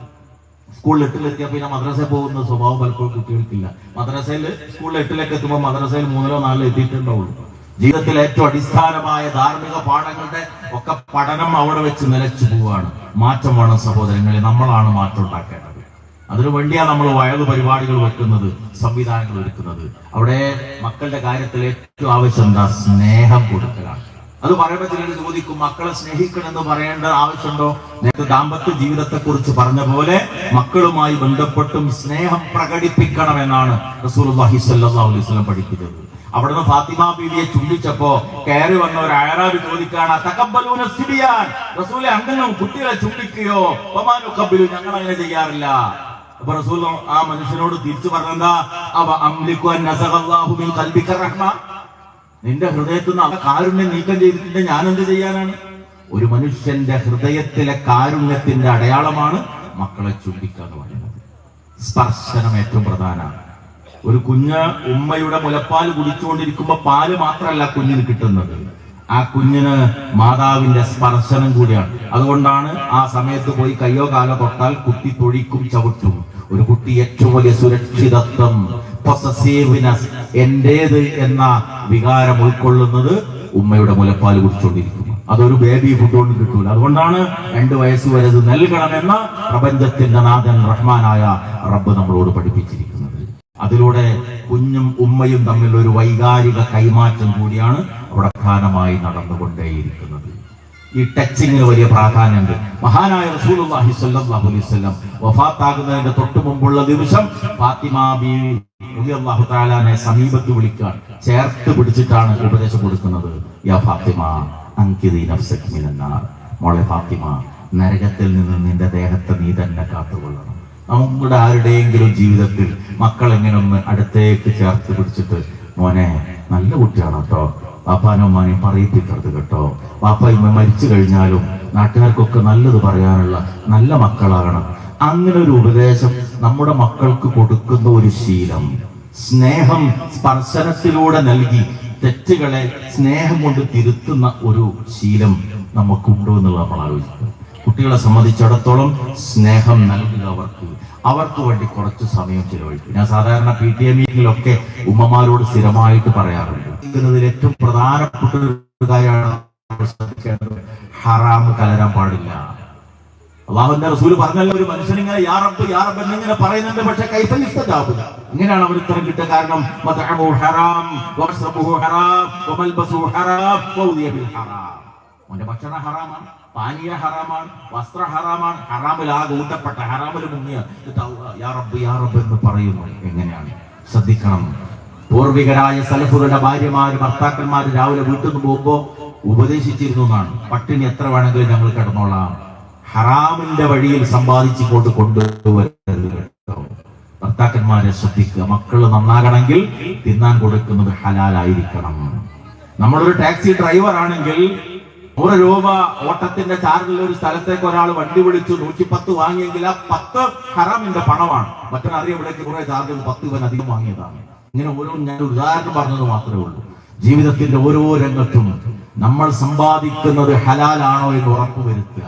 സ്കൂളിൽ 8-ലെത്തിയാൽ പിന്നെ മദ്രസയിൽ പോകുന്ന സ്വഭാവം പലപ്പോഴും കുട്ടികൾക്കില്ല. മദ്രസയിൽ സ്കൂളിൽ 8-ലേക്ക് എത്തുമ്പോൾ മദ്രസയിൽ 3-ലോ 4-ലോ എത്തിയിട്ടുണ്ടാവുള്ളൂ. ജീവിതത്തിൽ ഏറ്റവും അടിസ്ഥാനമായ ധാർമ്മിക പാഠങ്ങളുടെ ഒക്കെ പഠനം അവിടെ വെച്ച് നിലച്ചു പോവുകയാണ്. മാറ്റം വേണം സഹോദരങ്ങളെ, നമ്മളാണ് മാറ്റം ഉണ്ടാക്കേണ്ടത്. അതിനു വേണ്ടിയാണ് നമ്മൾ വയത് പരിപാടികൾ വെക്കുന്നത്, സംവിധാനങ്ങൾ ഒരുക്കുന്നത്. അവിടെ മക്കളുടെ കാര്യത്തിൽ ഏറ്റവും ആവശ്യം എന്താ? സ്നേഹം കൊടുക്കലാണ്. അത് പറയുമ്പോൾ ചിലർ ചോദിക്കും, മക്കളെ സ്നേഹിക്കണമെന്ന് പറയേണ്ട ആവശ്യമുണ്ടോ? നേരത്തെ ദാമ്പത്യ ജീവിതത്തെ കുറിച്ച് പറഞ്ഞ പോലെ മക്കളുമായി ബന്ധപ്പെട്ടും സ്നേഹം പ്രകടിപ്പിക്കണമെന്നാണ് റസൂലുള്ളാഹി സ്വല്ലല്ലാഹു അലൈഹി വസല്ലം പഠിപ്പിച്ചത്. അവിടുന്ന് ഫാത്തിമ ബീവിയെ ചുംബിച്ചപ്പോ കയറി വന്ന ഒരു അയറാബി ചോദിക്കാണ്, തഖബ്ബലൂന സിബിയാൻ, റസൂലെ അങ്ങനെ കുട്ടികളെ ചുംബിക്കുകയോ? വമാനുഖബ്ബിലു, ഞങ്ങൾ അങ്ങനെ ചെയ്യാറില്ല. അപ്പൊ റസൂൽ ആ മനുഷ്യനോട് തിരിച്ചു പറഞ്ഞെന്താ? അവ അംലികു അൻ നസഗല്ലാഹു മിൻ ഖൽബിക റഹ്മ, നിന്റെ ഹൃദയത്തിൽ നിന്ന് കാരുണ്യം നീക്കം ചെയ്തിട്ടുണ്ട്, ഞാൻ എന്ത് ചെയ്യാനാണ്? ഒരു മനുഷ്യന്റെ ഹൃദയത്തിലെ കാരുണ്യത്തിന്റെ അടയാളമാണ് മക്കളെ ചുംബിക്കുക എന്ന് പറയുന്നത്. സ്പർശനം ഏറ്റവും പ്രധാനമാണ്. ഒരു കുഞ്ഞ് ഉമ്മയുടെ മുലപ്പാൽ കുടിച്ചുകൊണ്ടിരിക്കുമ്പോ പാല് മാത്രമല്ല കുഞ്ഞിന് കിട്ടുന്നത്, ആ കുഞ്ഞിന് മാതാവിന്റെ സ്പർശനം കൂടിയാണ്. അതുകൊണ്ടാണ് ആ സമയത്ത് പോയി കയ്യോ കാലോ തൊട്ടാൽ കുട്ടി തൊഴിക്കും, ചവിട്ടും. ഒരു കുട്ടി ഏറ്റവും വലിയ സുരക്ഷിതത്വം, പൊസസീവ്നെസ്, എന്റേത് എന്ന വികാരം ഉൾക്കൊള്ളുന്നത് ഉമ്മയുടെ മുലപ്പാൽ കുടിച്ചുകൊണ്ടിരിക്കും. അതൊരു ബേബി ഫുഡ് കൊണ്ട് കിട്ടൂല. അതുകൊണ്ടാണ് 2 വയസ്സ് വരെ ഇത് നൽകണമെന്ന പ്രപഞ്ചത്തിന്റെ നാഥൻ റഹ്മാനായ റബ്ബ് നമ്മളോട് പഠിപ്പിച്ചിരിക്കുന്നത്. അതിലൂടെ കുഞ്ഞും ഉമ്മയും തമ്മിൽ ഒരു വൈകാരിക കൈമാറ്റം കൂടിയാണ് അവിടെ പ്രധാനമായി നടന്നുകൊണ്ടേയിരിക്കുന്നത്. ഈ ടച്ചിങ്ങിന് വലിയ പ്രാധാന്യമുണ്ട്. മഹാനായ റസൂലുള്ളാഹി സ്വല്ലല്ലാഹു അലൈഹി വസല്ലം വഫാത്താകുന്നതിന്റെ തൊട്ടു മുമ്പുള്ള ദിവസം ഫാത്തിമ ബീവി റളിയല്ലാഹു തആലയെ സമീപത്ത് വിളിക്കാൻ ചേർത്ത് പിടിച്ചിട്ടാണ് ഉപദേശം കൊടുക്കുന്നത്. യാ ഫാത്തിമ അൻകിദി നഫ്സക മിനന്നാർ, മോളെ ഫാത്തിമ, നരകത്തിൽ നിന്ന് നിന്റെ ദേഹത്തെ നീ തന്നെ കാത്തുകൊള്ളണം. നമ്മുടെ ആരുടെയെങ്കിലും ജീവിതത്തിൽ മക്കൾ എങ്ങനെ ഒന്ന് അടുത്തേക്ക് ചേർത്ത് പിടിച്ചിട്ട്, മോനെ നല്ല കുട്ടിയാണ് കേട്ടോ, പാപ്പാനും ഉമ്മാനെയും പറയിപ്പിക്കരുത് കേട്ടോ, പാപ്പ ഇമ്മ മരിച്ചു കഴിഞ്ഞാലും നാട്ടുകാർക്കൊക്കെ നല്ലത് പറയാനുള്ള നല്ല മക്കളാകണം, അങ്ങനെ ഒരു ഉപദേശം നമ്മുടെ മക്കൾക്ക് കൊടുക്കുന്ന ഒരു ശീലം, സ്നേഹം സ്പർശനത്തിലൂടെ നൽകി തെറ്റുകളെ സ്നേഹം കൊണ്ട് തിരുത്തുന്ന ഒരു ശീലം നമുക്കുണ്ടോ എന്നുള്ളത് നമ്മൾ ആലോചിക്കുക. കുട്ടികളെ സംബന്ധിച്ചിടത്തോളം സ്നേഹം നൽകുക, അവർക്ക് വേണ്ടി കുറച്ച് സമയം ചിലവഴിക്കും. ഞാൻ സാധാരണ PTA മീറ്റിങ്ങിലൊക്കെ ഉമ്മമാരോട് സ്ഥിരമായിട്ട് പറയാറുണ്ട്, ഇതിൽ ഏറ്റവും പ്രധാനപ്പെട്ട ഒരു കാര്യമാണ് ശ്രദ്ധിക്കേണ്ടത്, ഹറാം കലരാൻ പാടില്ല. അല്ലാഹുവിന്റെ റസൂൽ പറഞ്ഞല്ലോ, ഒരു മനുഷ്യനിങ്ങനെ യാ റബ്ബ് യാ റബ്ബ് എന്നിങ്ങനെ പറയുന്നുണ്ട്, പക്ഷെ കൈഫ യുസ്തജാബു, ഇങ്ങനെയാണ് അവർ ഉത്തരം കിട്ടുക. കാരണം മത്അമുഹു ഹറാം വമശ്റബുഹു ഹറാം വമൽബസുഹു ഹറാം വഉദിയ ബിൽ ഹറാം, അവന്റെ ഭക്ഷണം ഹറാമാണ്, പാനീയ ഹറാമാണ്, വസ്ത്ര ഹറാമാണ്, ഹറാമിലാകെ ഊട്ടപ്പെട്ട, ഹറാമിൽ മുങ്ങിയ യാ റബ്ബ് യാ റബ്ബ് എന്ന് പറയുന്നു. എങ്ങനെയാണ്? ശ്രദ്ധിക്കണം. പൂർവികരായ സലഫുകളുടെ ഭാര്യമാര് ഭർത്താക്കന്മാര് രാവിലെ വീട്ടിൽ നിന്ന് പോകുമ്പോ ഉപദേശിച്ചിരുന്നു എന്നാണ്, പട്ടിണി എത്ര വേണമെങ്കിലും ഞങ്ങൾ കിടന്നോളാം, ഹറാമിന്റെ വഴിയിൽ സമ്പാദിച്ചു കൊണ്ടുവരരുത് കേട്ടോ. ഭർത്താക്കന്മാരെ ശ്രദ്ധിക്കുക. മക്കള് നന്നാകണമെങ്കിൽ തിന്നാൻ കൊടുക്കുന്നത് ഹലാലായിരിക്കണം. നമ്മളൊരു ടാക്സി ഡ്രൈവർ ആണെങ്കിൽ 100 രൂപ ഓട്ടത്തിന്റെ ചാർജിൽ ഒരു സ്ഥലത്തേക്ക് ഒരാൾ വണ്ടി വിളിച്ചു 110 വാങ്ങിയെങ്കിൽ ആ 10 ഹറാമിന്റെ പണമാണ്. മറ്റൊരറിയ ഇവിടേക്ക് കുറെ ചാർജിൽ 10 ഇവൻ അധികം വാങ്ങിയതാണ്. ഇങ്ങനെ ഓരോ, ഞാൻ ഉദാഹരണം പറഞ്ഞത് മാത്രമേ ഉള്ളൂ. ജീവിതത്തിന്റെ ഓരോ രംഗത്തും നമ്മൾ സമ്പാദിക്കുന്നത് ഹലാലാണോ എന്ന് ഉറപ്പുവരുത്തുക.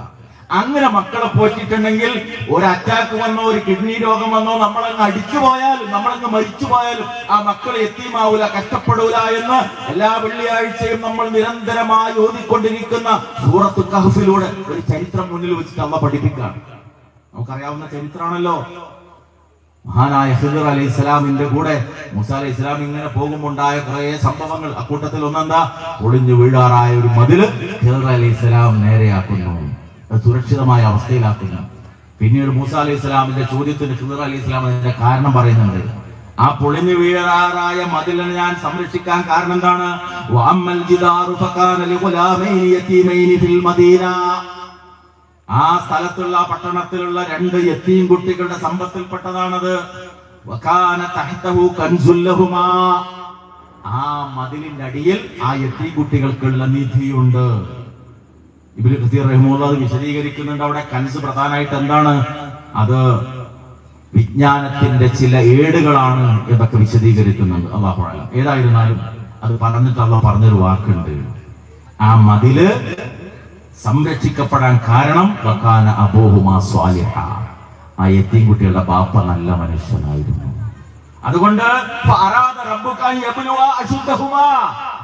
അങ്ങനെ മക്കളെ പോറ്റിട്ടുണ്ടെങ്കിൽ ഒരു അറ്റാക്ക് വന്നോ ഒരു കിഡ്നി രോഗം വന്നോ നമ്മളങ്ങ് അടിച്ചു പോയാലും നമ്മളങ്ങ് മരിച്ചു പോയാലും ആ മക്കൾ യതീമാവൂല, കഷ്ടപ്പെടൂല എന്ന് എല്ലാ വെള്ളിയാഴ്ചയും നമ്മൾ നിരന്തരമായി ഓതിക്കൊണ്ടിരിക്കുന്ന സൂറത്തുൽ കഹ്ഫിലൂടെ ഒരു ചരിത്രം മുന്നിൽ വെച്ചിട്ട് അള്ളാഹ് പഠിപ്പിക്കുകയാണ്. നമുക്കറിയാവുന്ന ചരിത്രമാണല്ലോ. മഹാനായ ഖിദ്ർ അലൈഹിസ്സലാമിന്റെ കൂടെ മൂസാ അലൈഹിസ്സലാം ഇങ്ങനെ പോകുമ്പോണ്ടായ കുറെ സംഭവങ്ങൾ. അക്കൂട്ടത്തിൽ ഒന്നെന്താ, ഒളിഞ്ഞു വീഴാറായ ഒരു മതില് ഖിദ്ർ അലൈഹിസ്സലാം നേരെയാക്കുന്നു, സുരക്ഷിതമായ അവസ്ഥയിലാക്കുന്നു. പിന്നീട് മൂസാ അലൈഹിസ്സലാമിന്റെ ചോദ്യത്തിന് ഖിദ്ർ അലൈഹിസ്സലാം അതിന്റെ കാരണം പറയുന്നുണ്ട്. ആ പൊളിഞ്ഞു വീഴാറായ മതിലിനെ ഞാൻ സംരക്ഷിക്കാൻ കാരണം എന്താണ്? വഅമ്മൽ ജിദാറു ഫകാന ലിഗുലാമൈനി യതീമൈനി ഫിൽ മദീന, ആ സ്ഥലത്തുള്ള പട്ടണത്തിലുള്ള 2 യതീം കുട്ടികളുടെ സമ്പത്തിൽപ്പെട്ടതാണത്. വകാന തഹ്തഹു കൻസുൽ ലഹുമാ, ആ മതിലിന്റെ അടിയിൽ ആ യതീം കുട്ടികൾക്കുള്ള നിധിയുണ്ട്. ഇബ്നു കസീർ റഹിമഹുല്ലാഹ് അത് വിശദീകരിക്കുന്നുണ്ട്. അവിടെ കൻസ് പ്രധാനമായിട്ട് എന്താണ്, അത് വിജ്ഞാനത്തിന്റെ ചില ഏടുകളാണ് എന്നൊക്കെ വിശദീകരിക്കുന്നുണ്ട്. അല്ലാഹു അഅലം. ഏതായിരുന്നാലും അത് പറഞ്ഞിട്ട് അല്ലാഹ് പറഞ്ഞൊരു വാക്കുണ്ട്, ആ മതില് സംരക്ഷിക്കപ്പെടാൻ കാരണം വകാന അബൂഹുമാ സ്വാലിഹ, ആ യതീം കുട്ടികളുടെ ബാപ്പ നല്ല മനുഷ്യനായിരുന്നു. അതുകൊണ്ട്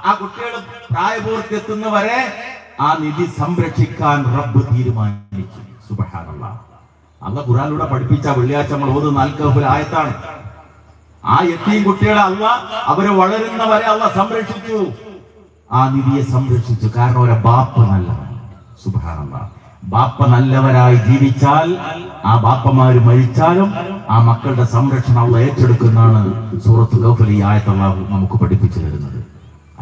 ആ കുട്ടികൾ പ്രായപൂർത്തിയെത്തുന്നവരെ ആ നിധി സംരക്ഷിക്കാൻ റബ്ബ് തീരുമാനിച്ചു. സുബ്ഹാനല്ലാഹ്. അല്ലാഹ് ഖുർആനിലൂടെ പഠിപ്പിച്ച വെള്ളിയാഴ്ച നമ്മൾ ഓതുന്ന അൽ-കഹ്ഫിലെ ആയത്താണ്. ആ യതീം കുട്ടികളെ അല്ലാഹ് അവര് വളരുന്നവരെ അല്ലാഹ് സംരക്ഷിച്ചു, ആ നിധിയെ സംരക്ഷിച്ചു. കാരണം അവരെ ബാപ്പ നല്ലവൻ. സുബ്ഹാനല്ലാഹ്. ബാപ്പ നല്ലവരായി ജീവിച്ചാൽ, ആ ബാപ്പമാര് മരിച്ചാലും ആ മക്കളുടെ സംരക്ഷണം അല്ലാഹ് ഏറ്റെടുക്കുന്നതാണ് സൂറത്ത് കഹ്ഫിൽ ഈ ആയത്ത് അല്ലാഹു നമുക്ക് പഠിപ്പിച്ചു തരുന്നത്.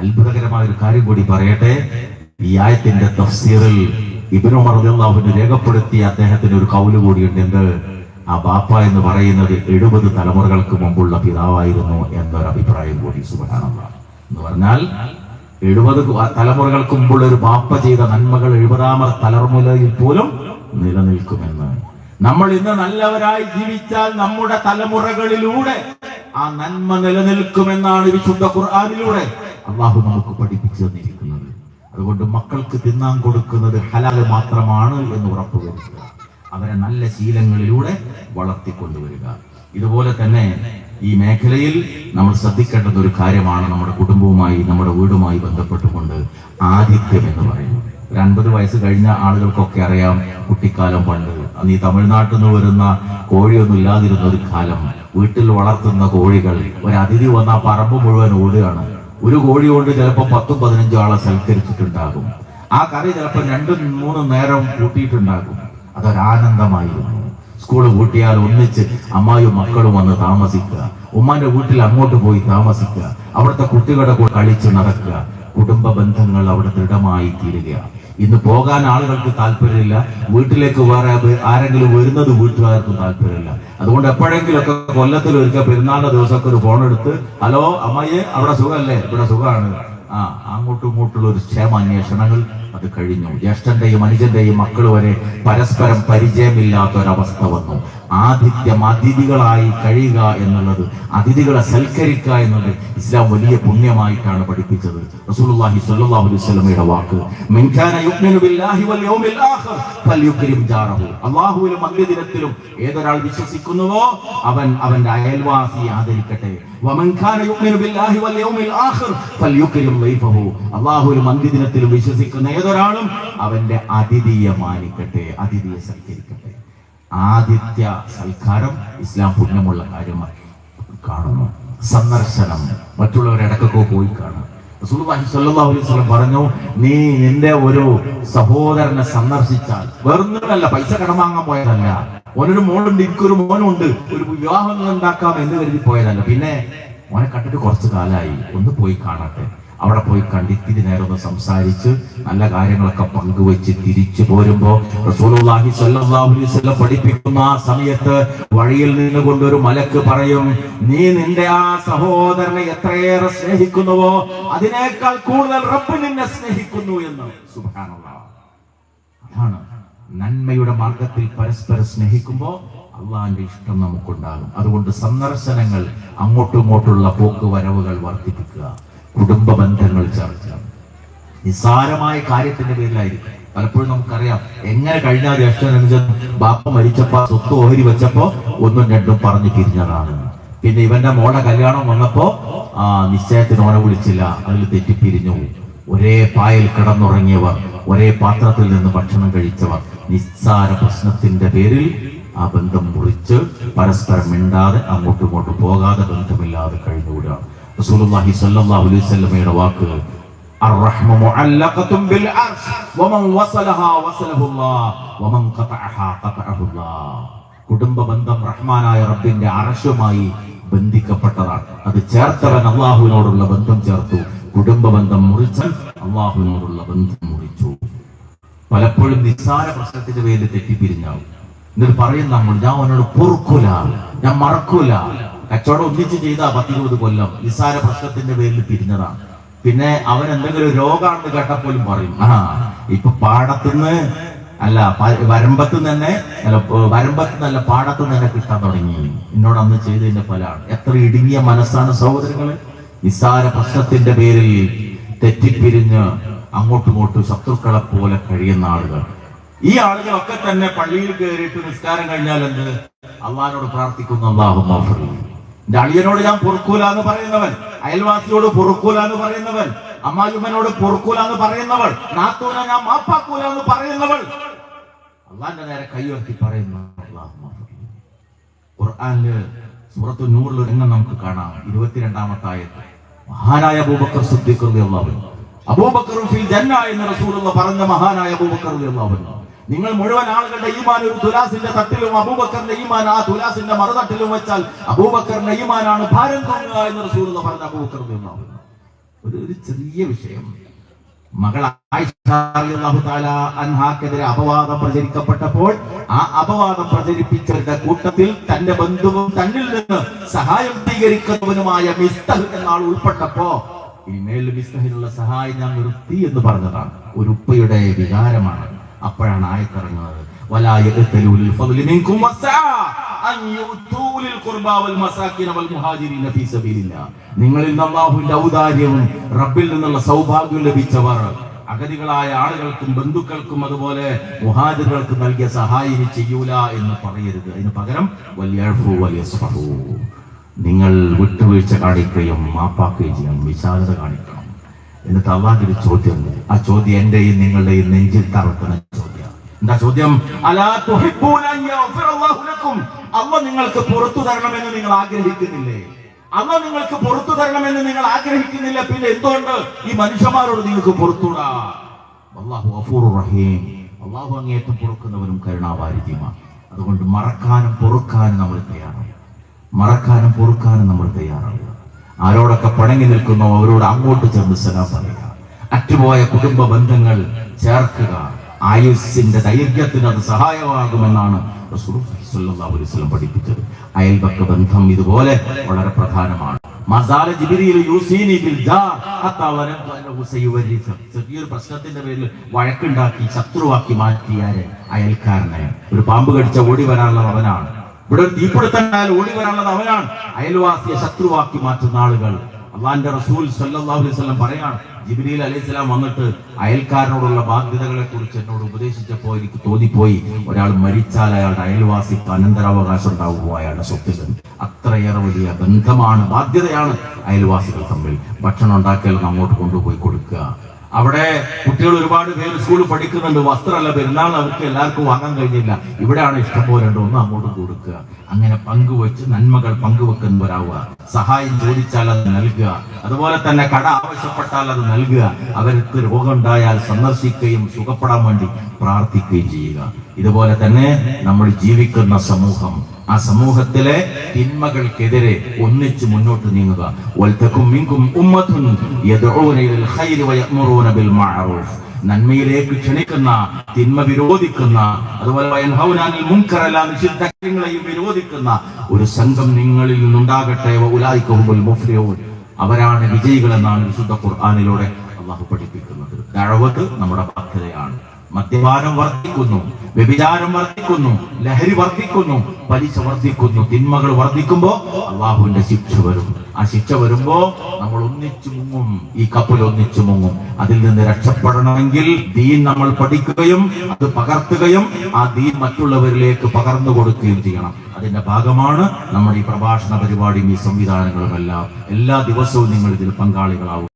അത്ഭുതകരമായ ഒരു കാര്യം കൂടി പറയട്ടെ. ഈ ആയത്തിന്റെ തഫ്സീറിൽ ഇബ്നു ഉമർ റളിയല്ലാഹു അൻഹു രേഖപ്പെടുത്തിയ അദ്ദേഹത്തിന് ഒരു കൗല് കൂടിയുണ്ട്. എന്ത്? ആ ബാപ്പ എന്ന് പറയുന്നത് 70 തലമുറകൾക്ക് മുമ്പുള്ള പിതാവായിരുന്നു എന്നൊരു അഭിപ്രായം കൂടി. സുബ്ഹാനല്ലാഹ്. എന്ന് പറഞ്ഞാൽ 70 തലമുറകൾക്ക് മുമ്പുള്ള ഒരു ബാപ്പ ചെയ്ത നന്മകൾ 70ാമത്തെ തലമുറയിൽ പോലും നിലനിൽക്കുമെന്ന്. നമ്മൾ ഇന്ന് നല്ലവരായി ജീവിച്ചാൽ നമ്മുടെ തലമുറകളിലൂടെ ആ നന്മ നിലനിൽക്കുമെന്നാണ് വിശുദ്ധ ഖുർആനിലൂടെ അല്ലാഹു നമുക്ക് പഠിപ്പിച്ചു തന്നിരിക്കുന്നത്. അതുകൊണ്ട് മക്കൾക്ക് തിന്നാൻ കൊടുക്കുന്നത് ഹലാൽ മാത്രമാണ് എന്ന് ഉറപ്പുവരുത്തുക, അവരെ നല്ല ശീലങ്ങളിലൂടെ വളർത്തിക്കൊണ്ടുവരിക. ഇതുപോലെ തന്നെ ഈ മേഖലയിൽ നമ്മൾ ശ്രദ്ധിക്കേണ്ടുന്ന ഒരു കാര്യമാണ് നമ്മുടെ കുടുംബവുമായി, നമ്മുടെ വീടുമായി ബന്ധപ്പെട്ടുകൊണ്ട് ആതിഥ്യം എന്ന് പറയുന്നത്. 50 വയസ്സ് കഴിഞ്ഞ ആളുകൾക്കൊക്കെ അറിയാം, കുട്ടിക്കാലം പണ്ട് അന്ന് ഈ തമിഴ്നാട്ടിൽ നിന്ന് വരുന്ന കോഴിയൊന്നും ഇല്ലാതിരുന്ന ഒരു കാലം, വീട്ടിൽ വളർത്തുന്ന കോഴികൾ ഒരു അതിഥി വന്ന ആ പറമ്പ് മുഴുവൻ ഓടുകയാണ്. ഒരു കോഴി കൊണ്ട് ചിലപ്പോൾ 10-15 ആളെ സൽക്കരിച്ചിട്ടുണ്ടാകും. ആ കറി ചിലപ്പോൾ 2-3 നേരം കൂട്ടിയിട്ടുണ്ടാകും. അതൊരാനന്ദമായിരുന്നു. സ്കൂള് കൂട്ടിയാൽ ഒന്നിച്ച് അമ്മായും മക്കളും വന്ന് താമസിക്കുക, ഉമ്മാന്റെ വീട്ടിൽ അങ്ങോട്ട് പോയി താമസിക്കുക, അവിടുത്തെ കുട്ടികളുടെ കൂടെ കളിച്ച് നടക്കുക, കുടുംബ ബന്ധങ്ങൾ അവിടെ ദൃഢമായി തീരുക. ഇന്ന് പോകാൻ ആളുകൾക്ക് താല്പര്യമില്ല, വീട്ടിലേക്ക് വേറെ ആരെങ്കിലും വരുന്നത് വീട്ടുകാർക്കും താല്പര്യമില്ല. അതുകൊണ്ട് എപ്പോഴെങ്കിലും ഒക്കെ കൊല്ലത്തിൽ ഒരിക്കൽ പെരുന്നാളിന്റെ ദിവസമൊക്കെ ഒരു ഫോൺ എടുത്ത്, ഹലോ അമ്മയെ അവിടെ സുഖമല്ലേ? ഇവിടെ സുഖമാണ്. അങ്ങോട്ടും ഇങ്ങോട്ടുള്ള ഒരു ക്ഷേമാന്വേഷണങ്ങൾ അത് കഴിഞ്ഞു. ജ്യേഷ്ഠന്റെയും അനുജന്റെയും മക്കൾ വരെ പരസ്പരം പരിചയമില്ലാത്ത ഒരവസ്ഥ വന്നു. ആതിഥ്യം, അതിഥികളായി കഴിയുക എന്നുള്ളത്, അതിഥികളെ സൽക്കരിക്കുക എന്നത് ഇസ്ലാം വലിയ പുണ്യമായിട്ടാണ് പഠിപ്പിച്ചത്. റസൂലുള്ളാഹി സ്വല്ലല്ലാഹു അലൈഹി വസല്ലമയുടെ വാക്ക്, മൻ കാന യുഅ്മിനു ബില്ലാഹി വൽ യൗമിൽ ആഖിർ ഫൽയുക്രിം ജാറഹു. അല്ലാഹുവിലും അന്ത്യദിനത്തിലും ഏതൊരാൾ വിശ്വസിക്കുന്നുവോ അവൻ അവന്റെ അയൽവാസിയെ ആദരിക്കട്ടെ. വമൻ കാന യുഅ്മിനു ബില്ലാഹി വൽ യൗമിൽ ആഖിർ ഫൽയുക്രിം ദൈഫഹു. അല്ലാഹുവിലും അന്ത്യദിനത്തിലും വിശ്വസിക്കുന്ന ഏതൊരാളും അവന്റെ അതിഥിയെ മാനിക്കട്ടെ, അതിഥിയെ സൽക്കരിക്കട്ടെ. ആതിഥ്യ സൽക്കാരം ഇസ്ലാം പുണ്യമുള്ള കാര്യമായി കാണുന്നു. സന്ദർശനം, മറ്റുള്ളവരെ ഇടക്കൊക്കെ പോയി കാണും. റസൂലുള്ളാഹി സ്വല്ലല്ലാഹു അലൈഹി വസല്ലം പറഞ്ഞു, നീ നിന്റെ ഒരു സഹോദരനെ സന്ദർശിച്ചാൽ, വെറുതെയല്ല, പൈസ കടം വാങ്ങാൻ പോയതല്ല, ഓനൊരു മോളുണ്ട്, എനിക്കൊരു മോനുണ്ട്, ഒരു വിവാഹം ഉണ്ടാക്കാം എന്ന് കരുതി പോയതല്ല, പിന്നെ മോനെ കണ്ടിട്ട് കുറച്ചു കാലമായി, ഒന്ന് പോയി കാണട്ടെ. അവിടെ പോയി കണ്ട് ഇത്തിരി നേരം ഒന്ന് സംസാരിച്ച് നല്ല കാര്യങ്ങളൊക്കെ പങ്കുവെച്ച് തിരിച്ചു പോരുമ്പോ റസൂലുള്ളാഹി സ്വല്ലല്ലാഹു അലൈഹി വസല്ലം പഠിപ്പിക്കുന്ന ആ സമയത്ത് വഴിയിൽ നിന്നുകൊണ്ട് ഒരു മലക്ക് പറയും, നീ നിന്റെ ആ സഹോദരനെ എത്രയേറെ സ്നേഹിക്കുന്നുവോ അതിനേക്കാൾ കൂടുതൽ റബ്ബ് നിന്നെ സ്നേഹിക്കുന്നു എന്ന്. സുബ്ഹാനല്ലാഹ്. അതാണ് നന്മയുടെ മാർഗത്തിൽ പരസ്പരം സ്നേഹിക്കുമ്പോൾ അള്ളാഹിന്റെ ഇഷ്ടം നമുക്കുണ്ടാകും. അതുകൊണ്ട് സന്ദർശനങ്ങൾ, അങ്ങോട്ടും ഇങ്ങോട്ടുള്ള പോക്ക് വരവുകൾ വർദ്ധിപ്പിക്കുക, കുടുംബ ബന്ധങ്ങൾ ചേർക്കുക. നിസ്സാരമായ കാര്യത്തിന്റെ പേരിലായിരിക്കും. പലപ്പോഴും നമുക്കറിയാം, എങ്ങനെ കഴിഞ്ഞ ജ്യേഷ്ഠൻ ബാപ്പ മരിച്ചപ്പോ സ്വത്ത് ഓഹരി വെച്ചപ്പോ 1-2 പറഞ്ഞു പിരിഞ്ഞതാണ്. പിന്നെ ഇവന്റെ മോളുടെ കല്യാണം വന്നപ്പോ നിശ്ചയത്തിന് ഓനെ വിളിച്ചില്ല, അതിൽ തെറ്റിപ്പിരിഞ്ഞു. ഒരേ പായൽ കിടന്നുറങ്ങിയവർ, ഒരേ പാത്രത്തിൽ നിന്ന് ഭക്ഷണം കഴിച്ചവർ, നിസ്സാര പ്രശ്നത്തിന്റെ പേരിൽ ആ ബന്ധം മുറിച്ച് പരസ്പരം മിണ്ടാതെ അങ്ങോട്ടും ഇങ്ങോട്ടും പോകാതെ ബന്ധമില്ലാതെ കഴിഞ്ഞുകൂടാണ്. റസൂലുള്ളാഹി സ്വല്ലല്ലാഹു അലൈഹി വസല്ലമയുടെ വാക്ക്, അർറഹ്മു മുഅല്ലഖത്തുൻ ബിൽ അർശ് വമൻ വസലഹാ വസലഹുല്ലാഹ് വമൻ ഖതഅഹാ ഖതഅഹുല്ലാഹ്. കുടുംബ ബന്ധം റഹ്മാനായ റബ്ബിന്റെ അർശുമായി ബന്ധിക്കപ്പെട്ടതാണ്. അത് ചേർത്തവൻ അല്ലാഹുവിനോടുള്ള ബന്ധം ചേർത്തു, കുടുംബ ബന്ധം മുറിച്ചാൽ അല്ലാഹുവിനോടുള്ള ബന്ധം മുറിച്ചു. പലപ്പോഴും നിസ്സാര പ്രശ്നത്തിന്റെ പേരിൽ തെറ്റിപ്പിരിഞ്ഞാവും. എന്നിട്ട് പറയും നമ്മൾ, ഞാൻ അവനോട് പൊറുക്കൂല, ഞാൻ മറക്കൂല. കച്ചവടം ഒന്നിച്ച് ചെയ്താ 10-20 കൊല്ലം, നിസ്സാര പ്രശ്നത്തിന്റെ പേരിൽ പിരിഞ്ഞതാണ്. പിന്നെ അവൻ എന്തെങ്കിലും രോഗാണെന്ന് കേട്ടപ്പോലും പറയും, ഇപ്പൊ പാടത്തുനിന്ന് അല്ല വരമ്പത്ത് തന്നെ അല്ല വരമ്പത്ത് നല്ല പാടത്ത് തന്നെ കിട്ടാൻ തുടങ്ങി. എന്നോട് അന്ന് ചെയ്തതിന്റെ ഫലമാണ്. എത്ര ഇടുങ്ങിയ മനസ്സാണ് സഹോദരങ്ങളെ. നിസ്സാര പ്രശ്നത്തിന്റെ പേരിൽ തെറ്റിപ്പിരിഞ്ഞ് അങ്ങോട്ടും ഇങ്ങോട്ടും ശത്രുക്കളെ പോലെ കഴിയുന്ന ആളുകൾ. ഈ ആളുകളൊക്കെ തന്നെ പള്ളിയിൽ കയറിയിട്ട് നിസ്കാരം കഴിഞ്ഞാൽ എന്ത് അള്ളാഹിനോട് പ്രാർത്ഥിക്കുന്നു, അല്ലാഹുമ്മ ഗ്ഫിർലി. എന്റെ അളിയനോട് ഞാൻ പൊറുക്കൂല എന്ന് പറയുന്നവൻ, അയൽവാസിയോട് പൊറുക്കൂല എന്ന് പറയുന്നവൻ, അമ്മായിമ്മനോട് പൊറുക്കൂല എന്ന് പറയുന്നവൾ, നാത്തൂനെ ഞാൻ മാപ്പാക്കൂല എന്ന് പറയുന്നവൾ അള്ളാന്റെ നേരെ കൈയുയർത്തി പറയുന്നു അല്ലാഹുമ്മ ഗ്ഫിർലി. ഖുർആനില് സൂറത്തു നൂറിൽ ഒരു രംഗം നമുക്ക് കാണാം. 22-ാമത്തെ ആയത്ത്. മഹാനായ അബൂബക്കർ സിദ്ദീഖ് റളിയല്ലാഹു അൻഹു, അബൂബക്കർ ഫിൽ ജന്ന എന്ന് റസൂലുള്ളാഹി പറഞ്ഞ മഹാനായ അബൂബക്കർ റളിയല്ലാഹു അൻഹു, നിങ്ങൾ മുഴുവൻ ആളുകളുടെ ഈമാൻ ഒരു തുലാസിന്റെ തട്ടിലും അബൂബക്കറിന്റെ ഈമാൻ ആ തുലാസിന്റെ മറുതട്ടിലും വെച്ചാൽ അബൂബക്കറിന്റെ ഈമാനാണ് ഭാരം തൂങ്ങുക എന്ന് റസൂലുള്ളാഹി പറഞ്ഞ അബൂബക്കർ റളിയല്ലാഹു അൻഹു. ഒരു ചെറിയ വിഷയം. മകൾ ആയിഷ റളിയല്ലാഹു തആല അൻഹാക്കെതിരെ അപവാദം പ്രചരിക്കപ്പെട്ടപ്പോൾ ആ അപവാദം പ്രചരിപ്പിച്ചവരുടെ കൂട്ടത്തിൽ തന്റെ ബന്ധുവും തന്നിൽ നിന്ന് സഹായം സ്വീകരിക്കുന്നവനുമായ മിസ്തഹ് എന്ന ആൾ ഉൾപ്പെട്ടപ്പോ ഇനിമേൽ മിസ്തഹിനുള്ള സഹായം ഞാൻ നിർത്തി എന്ന് പറഞ്ഞതാണ്. ഒരു ഉപ്പയുടെ വികാരമാണ്. അപ്പോഴാണ് ആയത്തിറങ്ങുന്നത്, വലാ യഅ്തലു ലിൽ ഫദ്ലി മിൻകും വസ്സഅ അൻ യുതൂ ലിൽ ഖുർബാ വൽ മസാകിന വൽ മുഹാജിരീന ഫീ സബീലില്ലാഹ്. നിങ്ങളിൽ നിന്ന് അല്ലാഹുവിന്റെ ഔദാര്യവും റബ്ബിൽ നിന്നുള്ള സൗഭാഗ്യവും ലഭിച്ചവർ അഗതികളായ ആളുകൾക്കും ബന്ധുക്കൾക്കും അതുപോലെ മുഹാജിറുകൾക്കും നൽകിയ സഹായം ചെയ്യൂല എന്ന് പറയരുത്. അതിന് പകരം വൽയഅഫു വൽയസ്ഫഹു, നിങ്ങൾ വിട്ടുവീഴ്ച കാണിക്കുകയും മാപ്പാക്കുകയും ചെയ്യണം, വിശാലത കാണിക്കണം. എന്നിട്ട് അല്ലാഹുവിന്റെ ഒരു ചോദ്യമുണ്ട്. ആ ചോദ്യം എന്റെയും നിങ്ങളുടെയും നെഞ്ചിൽ തറക്കുന്ന ചോദ്യം. എന്താ ചോദ്യം? അലാ തുഹിബ്ബൂന അൻ യഗ്ഫിറല്ലാഹു ലക്കും. അല്ലാഹു നിങ്ങൾക്ക് പുറത്തു തരണമെന്ന് നിങ്ങൾ ആഗ്രഹിക്കുന്നില്ലേ? അല്ലാഹു നിങ്ങൾക്ക് പുറത്തു തരണമെന്ന് നിങ്ങൾ ആഗ്രഹിക്കുന്നില്ല, പിന്നെ എന്തുകൊണ്ട് ഈ മനുഷ്യന്മാരോട് നിങ്ങൾക്ക് പുറത്തുകൂടാ? അല്ലാഹു ഗഫൂറുർ റഹീം. അല്ലാഹു അങ്ങേയറ്റം പൊറുക്കുന്നവനും കരുണാവാരിധിയുമാണ്. അതുകൊണ്ട് മറക്കാനും പൊറുക്കാനും നമ്മൾ തയ്യാറാണ്. മറക്കാനും പൊറുക്കാനും നമ്മൾ തയ്യാറാണ്. ആരോടൊക്കെ പണങ്ങി നിൽക്കുന്നോ അവരോട് അങ്ങോട്ട് ചേർന്ന് സലാം പറയുക. അറ്റുപോയ കുടുംബ ബന്ധങ്ങൾ ചേർക്കുക. ആയുസ്സിന്റെ ദൈർഘ്യത്തിന് അത് സഹായമാകുമെന്നാണ് റസൂലുള്ളാഹി സ്വല്ലല്ലാഹു അലൈഹി വസല്ലം പഠിപ്പിച്ചത്. അയൽപക്ക ബന്ധം ഇതുപോലെ വളരെ പ്രധാനമാണ്. മസാല ജിബ്രീൽ യൂസീനി ബിൽ ജാർ ഹത്താ വനഹു സയവരിസ. ചെറിയൊരു പ്രശ്നത്തിന്റെ പേരിൽ വഴക്കുണ്ടാക്കി ശത്രുവാക്കി മാറ്റിയ അയൽക്കാരനെ. ഒരു പാമ്പ് കടിച്ച ഓടി വരാനുള്ളത് അവനാണ്. ഇവിടെ ഒരു തീപിടുത്തണ്ടായാൽ ഓടി വരാനുള്ളത് അവനാണ്. അയൽവാസിയെ ശത്രുവാക്കി മാറ്റുന്ന ആളുകൾ. അള്ളാന്റെ റസൂൽ സല്ലല്ലാഹു അലൈഹി വസല്ലം പറയാണ്, ജിബ്രീൽ അലൈഹിസ്സലാം വന്നിട്ട് അയൽക്കാരനോടുള്ള ബാധ്യതകളെ കുറിച്ച് എന്നോട് ഉപദേശിച്ചപ്പോൾ എനിക്ക് തോന്നിപ്പോയി, ഒരാൾ മരിച്ചാൽ അയാളുടെ അയൽവാസിക്ക് അനന്തരാവകാശം ഉണ്ടാവുമോ അയാളുടെ സ്വത്തിൽ. അത്രയേറെ വലിയ ബന്ധമാണ്, ബാധ്യതയാണ് അയൽവാസികൾ തമ്മിൽ. ഭക്ഷണം ഉണ്ടാക്കിയാൽ അങ്ങോട്ട് കൊണ്ടുപോയി കൊടുക്കുക. അവിടെ കുട്ടികൾ ഒരുപാട് പേര് സ്കൂളിൽ പഠിക്കുന്നുണ്ട്, വസ്ത്രമല്ല പെരുന്നാൾ അവർക്ക് എല്ലാവർക്കും വാങ്ങാൻ കഴിഞ്ഞില്ല, ഇവിടെയാണ് ഇഷ്ടംപോലെ ഉണ്ട്, ഒന്ന് അങ്ങോട്ട് കൊടുക്കുക. അങ്ങനെ പങ്കുവെച്ച് നന്മകൾ പങ്കുവെക്കുന്നവരാവുക. സഹായം ചോദിച്ചാൽ അത് നൽകുക. അതുപോലെ തന്നെ കട ആവശ്യപ്പെട്ടാൽ അത് നൽകുക. അവർക്ക് രോഗമുണ്ടായാൽ സന്ദർശിക്കുകയും സുഖപ്പെടാൻ വേണ്ടി പ്രാർത്ഥിക്കുകയും ചെയ്യുക. ഇതുപോലെ തന്നെ നമ്മൾ ജീവിക്കുന്ന സമൂഹം, ആ സമൂഹത്തിലെ തിന്മകൾക്കെതിരെ ഒന്നിച്ച് മുന്നോട്ട് നീങ്ങുക. വൽതകും മിൻകും ഉമ്മത്തുൻ യദ്ഊന ഇലൽ ഖൈരി വയഅ്മുറൂന ബിൽ മഅറൂഫ്. നന്മയിലേക്ക് ക്ഷണിക്കുന്ന, തിന്മ വിരോധിക്കുന്ന, അതുപോലെ വയൻഹൗന അനിൽ മുൻകർ, എല്ലാ നിഷിദ്ധ കാര്യങ്ങളെയും വിരോധിക്കുന്ന ഒരു സംഘം നിങ്ങളിൽ നിന്നുണ്ടാകട്ടെ. വഉലൈക ഹുമുൽ മുഫ്ലിഹൂൻ. അവരാണ് വിജയികൾ എന്നാണ് വിശുദ്ധ ഖുർആനിലൂടെ അല്ലാഹു പഠിപ്പിക്കുന്നത്. ദഅവത്ത് നമ്മുടെ ബാധ്യതയാണ്. മദ്യപാനം വർദ്ധിക്കുന്നു, വ്യഭിചാരം വർദ്ധിക്കുന്നു, ലഹരി വർദ്ധിക്കുന്നു, പലിശ വർദ്ധിക്കുന്നു. തിന്മകൾ വർദ്ധിക്കുമ്പോ അള്ളാഹുവിന്റെ ശിക്ഷ വരും. ആ ശിക്ഷ വരുമ്പോ നമ്മൾ ഒന്നിച്ചു മുങ്ങും, ഈ കപ്പൽ ഒന്നിച്ചു മുങ്ങും. അതിൽ നിന്ന് രക്ഷപ്പെടണമെങ്കിൽ ദീൻ നമ്മൾ പഠിക്കുകയും അത് പകർത്തുകയും ആ ദീൻ മറ്റുള്ളവരിലേക്ക് പകർന്നു കൊടുക്കുകയും ചെയ്യണം. അതിന്റെ ഭാഗമാണ് നമ്മുടെ ഈ പ്രഭാഷണ പരിപാടിയും ഈ സംവിധാനങ്ങളുമെല്ലാം. എല്ലാ ദിവസവും നിങ്ങൾ ഇതിൽ പങ്കാളികളാവും.